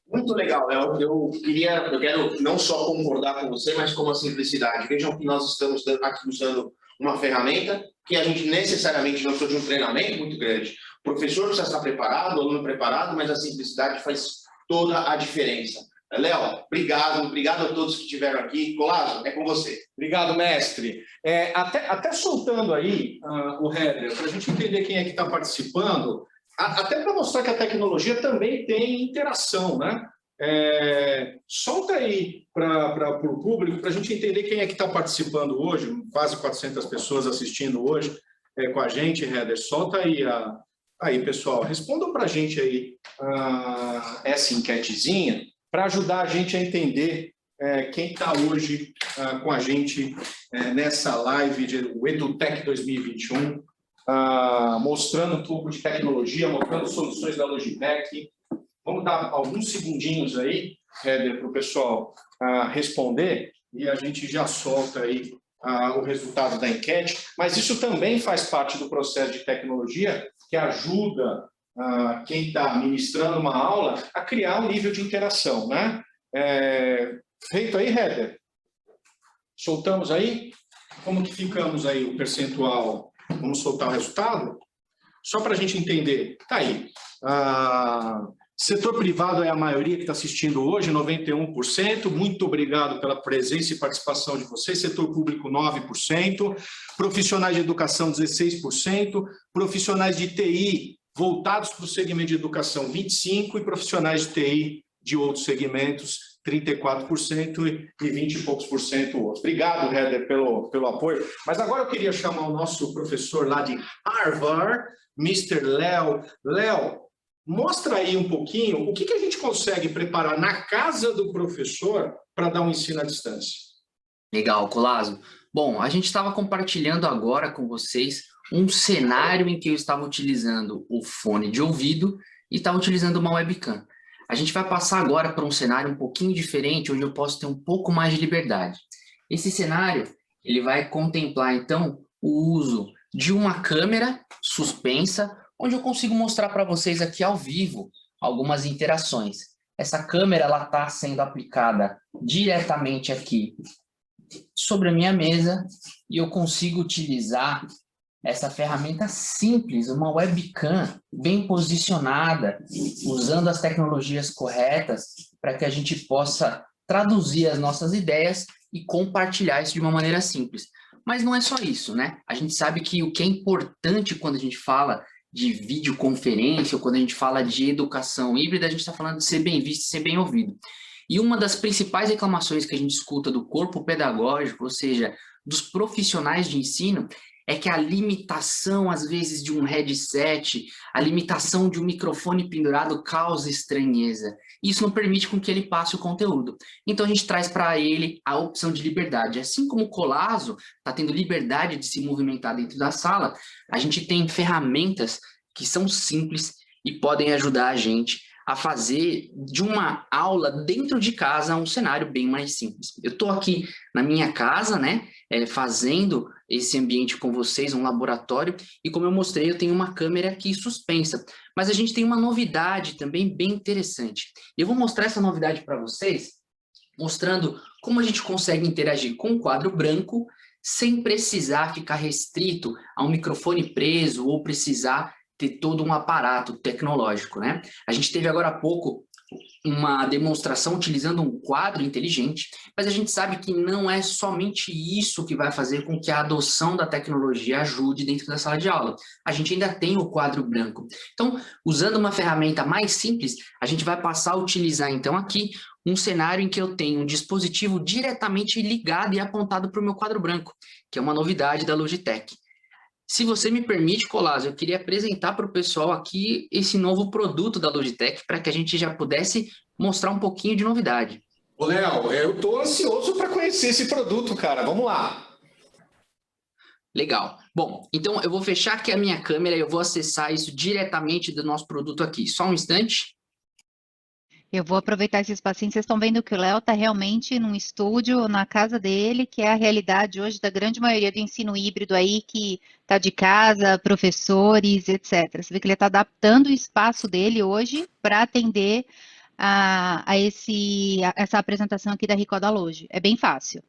Muito legal, Léo. Eu quero não só concordar com você, mas com a simplicidade. Vejam que nós estamos aqui usando uma ferramenta que a gente necessariamente não precisa de um treinamento muito grande. O professor precisa estar preparado, o aluno preparado, mas a simplicidade faz toda a diferença. Léo, obrigado a todos que estiveram aqui. Colasso, é com você. Obrigado, mestre. Até soltando aí o header, para a gente entender quem é que está participando, até para mostrar que a tecnologia também tem interação, né? Solta aí para o público, para a gente entender quem é que está participando hoje, quase 400 pessoas assistindo hoje com a gente, header. Solta aí, aí pessoal, respondam para a gente aí essa enquetezinha, para ajudar a gente a entender quem está hoje com a gente nessa live do EduTech 2021, mostrando um pouco de tecnologia, mostrando soluções da Logitech. Vamos dar alguns segundinhos aí, Heather, para o pessoal responder, e a gente já solta aí o resultado da enquete. Mas isso também faz parte do processo de tecnologia que ajuda quem está ministrando uma aula a criar um nível de interação, né? Feito aí, Heather? Soltamos aí? Como que ficamos aí, o percentual? Vamos soltar o resultado? Só para a gente entender. Tá aí. Setor privado é a maioria que está assistindo hoje, 91%. Muito obrigado pela presença e participação de vocês. Setor público, 9%. Profissionais de educação, 16%. Profissionais de TI voltados para o segmento de educação, 25%. E profissionais de TI de outros segmentos, 34% e 20 e poucos por cento outros. Obrigado, Heather, pelo apoio. Mas agora eu queria chamar o nosso professor lá de Harvard, Mr. Léo. Léo, mostra aí um pouquinho o que a gente consegue preparar na casa do professor para dar um ensino à distância. Legal, Colasso. Bom, a gente estava compartilhando agora com vocês um cenário em que eu estava utilizando o fone de ouvido e estava utilizando uma webcam. A gente vai passar agora para um cenário um pouquinho diferente, onde eu posso ter um pouco mais de liberdade. Esse cenário, ele vai contemplar, então, o uso de uma câmera suspensa, onde eu consigo mostrar para vocês aqui ao vivo algumas interações. Essa câmera está sendo aplicada diretamente aqui sobre a minha mesa e eu consigo utilizar essa ferramenta simples, uma webcam bem posicionada, usando as tecnologias corretas para que a gente possa traduzir as nossas ideias e compartilhar isso de uma maneira simples. Mas não é só isso, né? A gente sabe que o que é importante quando a gente fala de videoconferência ou quando a gente fala de educação híbrida, a gente está falando de ser bem visto e ser bem ouvido. E uma das principais reclamações que a gente escuta do corpo pedagógico, ou seja, dos profissionais de ensino, é que a limitação, às vezes, de um headset, a limitação de um microfone pendurado causa estranheza. Isso não permite com que ele passe o conteúdo. Então, a gente traz para ele a opção de liberdade. Assim como o Colazo está tendo liberdade de se movimentar dentro da sala, a gente tem ferramentas que são simples e podem ajudar a gente a fazer de uma aula dentro de casa um cenário bem mais simples. Eu estou aqui na minha casa, né, fazendo esse ambiente com vocês, um laboratório, e como eu mostrei, eu tenho uma câmera aqui suspensa, mas a gente tem uma novidade também bem interessante. Eu vou mostrar essa novidade para vocês, mostrando como a gente consegue interagir com um quadro branco sem precisar ficar restrito a um microfone preso ou precisar ter todo um aparato tecnológico, né? A gente teve agora há pouco uma demonstração utilizando um quadro inteligente, mas a gente sabe que não é somente isso que vai fazer com que a adoção da tecnologia ajude dentro da sala de aula. A gente ainda tem o quadro branco. Então, usando uma ferramenta mais simples, a gente vai passar a utilizar, então, aqui um cenário em que eu tenho um dispositivo diretamente ligado e apontado para o meu quadro branco, que é uma novidade da Logitech. Se você me permite, Colazo, eu queria apresentar para o pessoal aqui esse novo produto da Logitech para que a gente já pudesse mostrar um pouquinho de novidade. Ô, Léo, eu estou ansioso para conhecer esse produto, cara. Vamos lá. Legal. Bom, então eu vou fechar aqui a minha câmera e eu vou acessar isso diretamente do nosso produto aqui. Só um instante. Eu vou aproveitar esse espacinho. Vocês estão vendo que o Léo está realmente num estúdio, na casa dele, que é a realidade hoje da grande maioria do ensino híbrido aí, que está de casa, professores, etc. Você vê que ele está adaptando o espaço dele hoje para atender essa apresentação aqui da Ricoh da Logi. É bem fácil.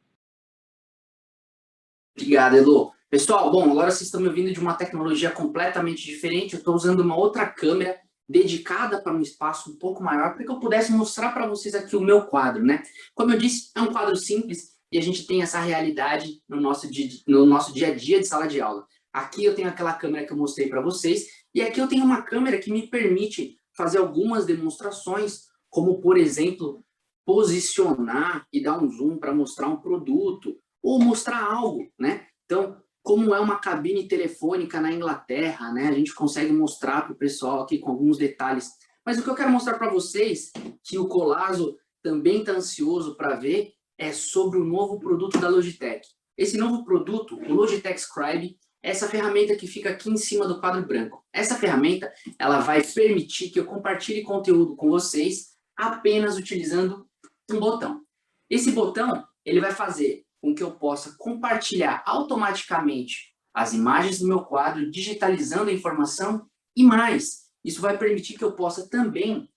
Obrigado, Elo. Pessoal, bom, agora vocês estão me ouvindo de uma tecnologia completamente diferente. Eu estou usando uma outra câmera dedicada para um espaço um pouco maior, para que eu pudesse mostrar para vocês aqui o meu quadro, né? Como eu disse, é um quadro simples e a gente tem essa realidade no nosso dia a dia de sala de aula. Aqui eu tenho aquela câmera que eu mostrei para vocês e aqui eu tenho uma câmera que me permite fazer algumas demonstrações, como, por exemplo, posicionar e dar um zoom para mostrar um produto ou mostrar algo, né? Então, como é uma cabine telefônica na Inglaterra, né? A gente consegue mostrar para o pessoal aqui com alguns detalhes. Mas o que eu quero mostrar para vocês, que o Colazo também está ansioso para ver, é sobre o novo produto da Logitech. Esse novo produto, o Logitech Scribe, é essa ferramenta que fica aqui em cima do quadro branco. Essa ferramenta, ela vai permitir que eu compartilhe conteúdo com vocês apenas utilizando um botão. Esse botão, ele vai fazer com que eu possa compartilhar automaticamente as imagens do meu quadro, digitalizando a informação e mais. Isso vai permitir que eu possa também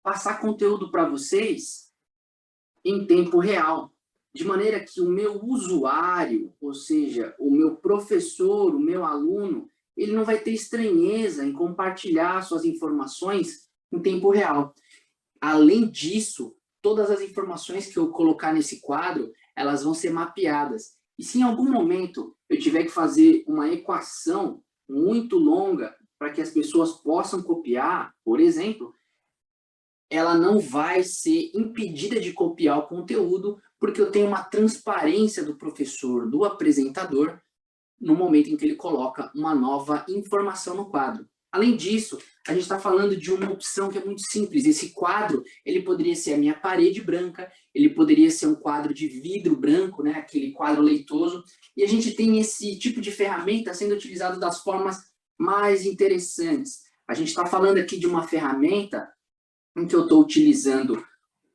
passar conteúdo para vocês em tempo real, de maneira que o meu usuário, ou seja, o meu professor, o meu aluno, ele não vai ter estranheza em compartilhar suas informações em tempo real. Além disso, todas as informações que eu colocar nesse quadro, elas vão ser mapeadas. E se em algum momento eu tiver que fazer uma equação muito longa para que as pessoas possam copiar, por exemplo, ela não vai ser impedida de copiar o conteúdo, porque eu tenho uma transparência do professor, do apresentador, no momento em que ele coloca uma nova informação no quadro. Além disso, a gente está falando de uma opção que é muito simples. Esse quadro, ele poderia ser a minha parede branca, ele poderia ser um quadro de vidro branco, né, aquele quadro leitoso, e a gente tem esse tipo de ferramenta sendo utilizado das formas mais interessantes. A gente está falando aqui de uma ferramenta em que eu estou utilizando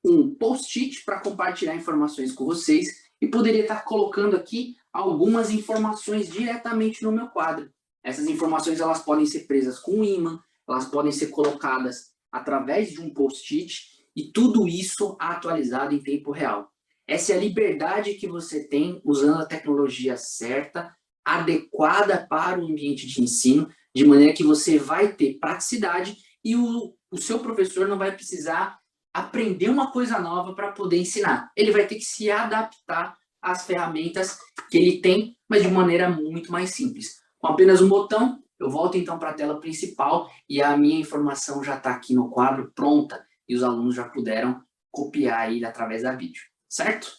um post-it para compartilhar informações com vocês e poderia estar colocando aqui algumas informações diretamente no meu quadro. Essas informações, elas podem ser presas com um ímã, elas podem ser colocadas através de um post-it e tudo isso atualizado em tempo real. Essa é a liberdade que você tem usando a tecnologia certa, adequada para o ambiente de ensino, de maneira que você vai ter praticidade e o seu professor não vai precisar aprender uma coisa nova para poder ensinar. Ele vai ter que se adaptar às ferramentas que ele tem, mas de maneira muito mais simples. Com apenas um botão, eu volto então para a tela principal e a minha informação já está aqui no quadro pronta e os alunos já puderam copiar ele através da vídeo, certo?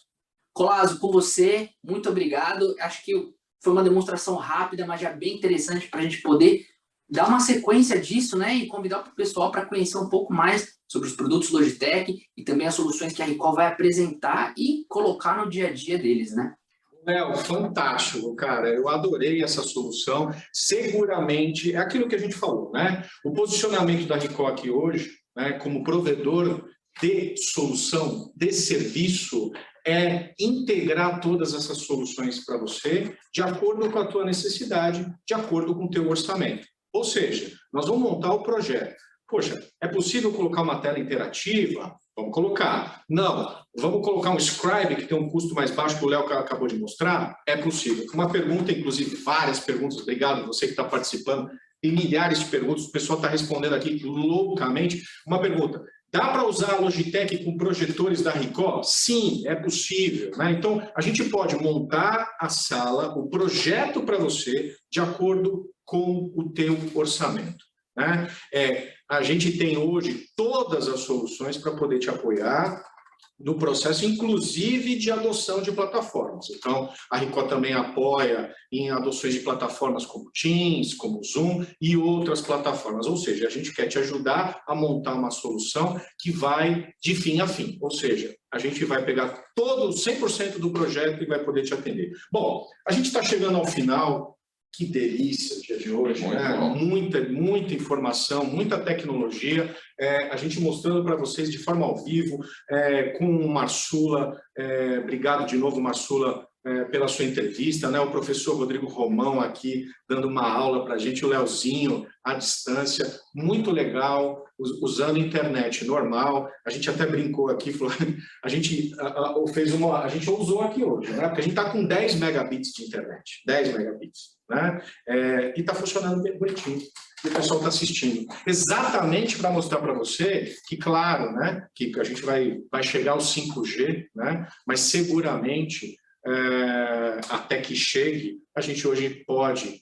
Colazo, com você, muito obrigado. Acho que foi uma demonstração rápida, mas já bem interessante para a gente poder dar uma sequência disso, né? E convidar o pessoal para conhecer um pouco mais sobre os produtos Logitech e também as soluções que a Recall vai apresentar e colocar no dia a dia deles, né? Léo, fantástico, cara. Eu adorei essa solução. Seguramente, é aquilo que a gente falou, né? O posicionamento da Recall aqui hoje, né, como provedor de solução, de serviço, é integrar todas essas soluções para você de acordo com a tua necessidade, de acordo com o teu orçamento. Ou seja, nós vamos montar o projeto. Poxa, é possível colocar uma tela interativa? Vamos colocar. Não, vamos colocar um Scribe que tem um custo mais baixo que o Léo acabou de mostrar? É possível. Uma pergunta, inclusive, várias perguntas. Obrigado, você que está participando. Tem milhares de perguntas, o pessoal está respondendo aqui loucamente. Uma pergunta. Dá para usar a Logitech com projetores da Recall? Sim, é possível, né? Então, a gente pode montar a sala, o projeto para você, de acordo com o teu orçamento, né? A gente tem hoje todas as soluções para poder te apoiar no processo, inclusive de adoção de plataformas. Então, a Recall também apoia em adoções de plataformas como Teams, como Zoom e outras plataformas. Ou seja, a gente quer te ajudar a montar uma solução que vai de fim a fim. Ou seja, a gente vai pegar todo 100% do projeto e vai poder te atender. Bom, a gente está chegando ao final. Que delícia o dia de hoje, né? Muita informação, muita tecnologia, a gente mostrando para vocês de forma ao vivo, com o Marsula, obrigado de novo, Marsula, pela sua entrevista, né? O professor Rodrigo Romão aqui dando uma aula para a gente, o Leozinho à distância, muito legal, usando a internet normal. A gente até brincou aqui, falou, a gente usou aqui hoje, né? Porque a gente está com 10 megabits de internet, 10 megabits, né? E está funcionando bem bonitinho. E o pessoal está assistindo. Exatamente para mostrar para você que, claro, né, que a gente vai chegar ao 5G, né? Mas seguramente até que chegue, a gente hoje pode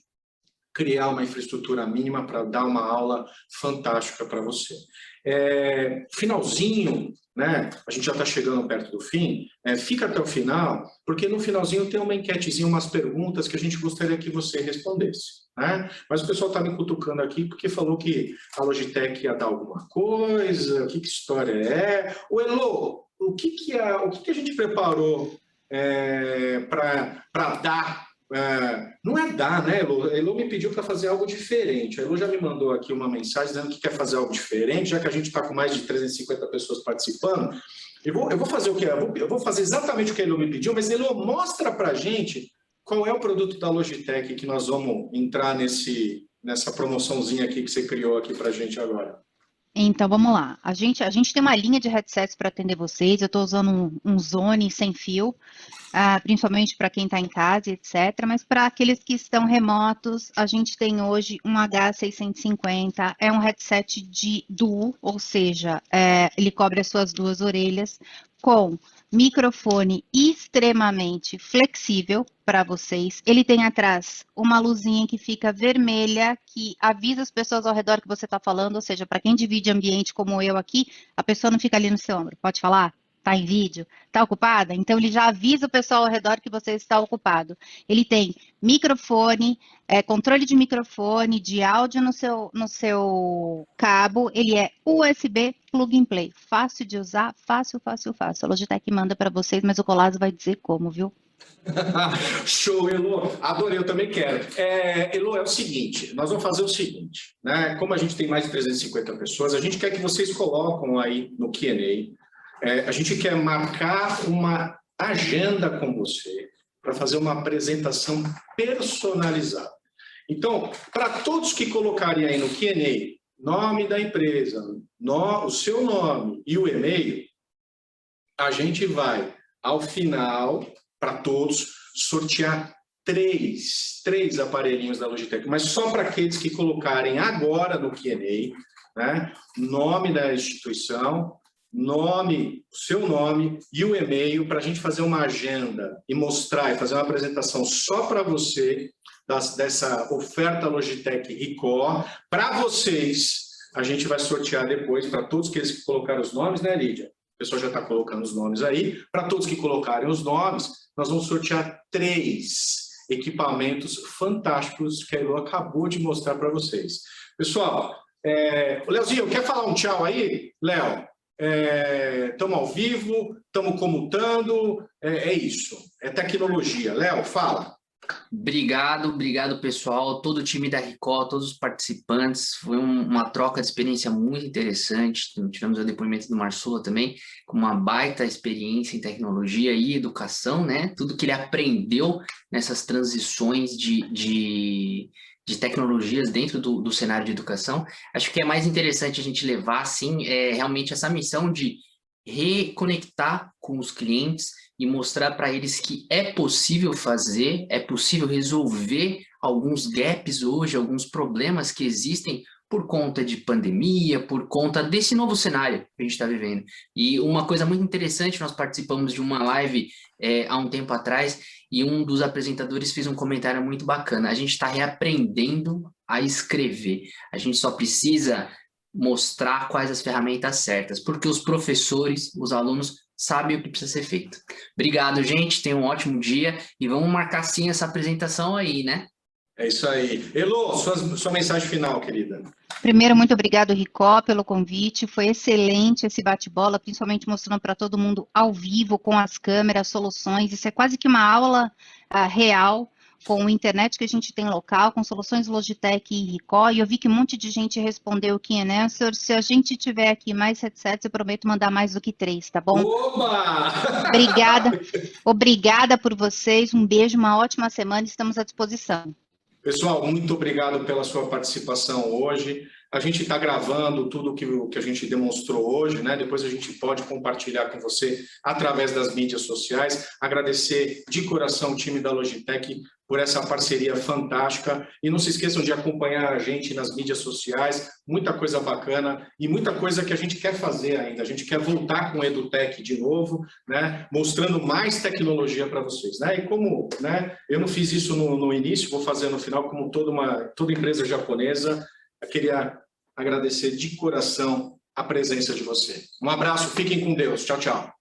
criar uma infraestrutura mínima para dar uma aula fantástica para você. Finalzinho, né? A gente já está chegando perto do fim, fica até o final, porque no finalzinho tem uma enquetezinha, umas perguntas que a gente gostaria que você respondesse, né? Mas o pessoal está me cutucando aqui porque falou que a Logitech ia dar alguma coisa, que história é? Ô, Elo, o que a gente preparou para dar? Não é dar, né, Elo? A Elo me pediu para fazer algo diferente. A Elo já me mandou aqui uma mensagem dizendo que quer fazer algo diferente, já que a gente está com mais de 350 pessoas participando. Eu vou fazer o quê? Eu vou fazer exatamente o que a Elo me pediu, mas Elo, mostra para a gente qual é o produto da Logitech que nós vamos entrar nessa promoçãozinha aqui que você criou aqui para a gente agora. Então, vamos lá. A gente tem uma linha de headsets para atender vocês. Eu estou usando um Zone sem fio, principalmente para quem está em casa, etc. Mas para aqueles que estão remotos, a gente tem hoje um H650. É um headset de duo, ou seja, ele cobre as suas duas orelhas, com microfone extremamente flexível para vocês. Ele tem atrás uma luzinha que fica vermelha, que avisa as pessoas ao redor que você está falando, ou seja, para quem divide ambiente como eu aqui, a pessoa não fica ali no seu ombro. Pode falar? Está em vídeo? Está ocupada? Então, ele já avisa o pessoal ao redor que você está ocupado. Ele tem microfone, controle de microfone, de áudio no seu cabo. Ele é USB Plug and Play. Fácil de usar, fácil. A Logitech manda para vocês, mas o Colazo vai dizer como, viu? Show, Elo. Adorei, eu também quero. Elo, é o seguinte, nós vamos fazer o seguinte, né? Como a gente tem mais de 350 pessoas, a gente quer que vocês colocam aí no Q&A. A gente quer marcar uma agenda com você para fazer uma apresentação personalizada. Então, para todos que colocarem aí no Q&A, nome da empresa, o seu nome e o e-mail, a gente vai, ao final, para todos, sortear três aparelhinhos da Logitech, mas só para aqueles que colocarem agora no Q&A, né, nome da instituição, o seu nome e o e-mail, para a gente fazer uma agenda e mostrar e fazer uma apresentação só para você dessa oferta Logitech Recall. Para vocês, a gente vai sortear depois, para todos aqueles que colocaram os nomes, né, Lídia? o pessoal já está colocando os nomes aí. Para todos que colocarem os nomes, nós vamos sortear 3 equipamentos fantásticos que a Elo acabou de mostrar para vocês. Pessoal, o Leozinho, quer falar um tchau aí? Léo, estamos ao vivo, estamos comutando, é isso, é tecnologia. Léo, fala. Obrigado pessoal, todo o time da Ricoh, todos os participantes, foi uma troca de experiência muito interessante. Tivemos o depoimento do Marçula também, com uma baita experiência em tecnologia e educação, né? Tudo que ele aprendeu nessas transições de tecnologias dentro do cenário de educação. Acho que é mais interessante a gente levar, assim, realmente essa missão de reconectar com os clientes e mostrar para eles que é possível fazer, é possível resolver alguns gaps hoje, alguns problemas que existem por conta de pandemia, por conta desse novo cenário que a gente está vivendo. E uma coisa muito interessante, nós participamos de uma live há um tempo atrás e um dos apresentadores fez um comentário muito bacana. A gente está reaprendendo a escrever. A gente só precisa mostrar quais as ferramentas certas, porque os professores, os alunos, sabem o que precisa ser feito. Obrigado, gente, tenham um ótimo dia e vamos marcar sim essa apresentação aí, né? É isso aí. Elo, sua mensagem final, querida. Primeiro, muito obrigado, Ricoh, pelo convite. Foi excelente esse bate-bola, principalmente mostrando para todo mundo ao vivo, com as câmeras, soluções. Isso é quase que uma aula real com a internet que a gente tem local, com soluções Logitech e Ricoh, e eu vi que um monte de gente respondeu aqui, né? Se a gente tiver aqui mais headsets, eu prometo mandar mais do que 3, tá bom? Oba! Obrigada por vocês, um beijo, uma ótima semana, estamos à disposição. Pessoal, muito obrigado pela sua participação hoje. A gente está gravando tudo o que a gente demonstrou hoje, né? Depois a gente pode compartilhar com você através das mídias sociais. Agradecer de coração o time da Logitech por essa parceria fantástica. E não se esqueçam de acompanhar a gente nas mídias sociais. Muita coisa bacana e muita coisa que a gente quer fazer ainda. A gente quer voltar com o EduTech de novo, né? Mostrando mais tecnologia para vocês, né? E como, né, eu não fiz isso no início, vou fazer no final, como toda empresa japonesa, eu queria agradecer de coração a presença de você. Um abraço, fiquem com Deus. Tchau, tchau.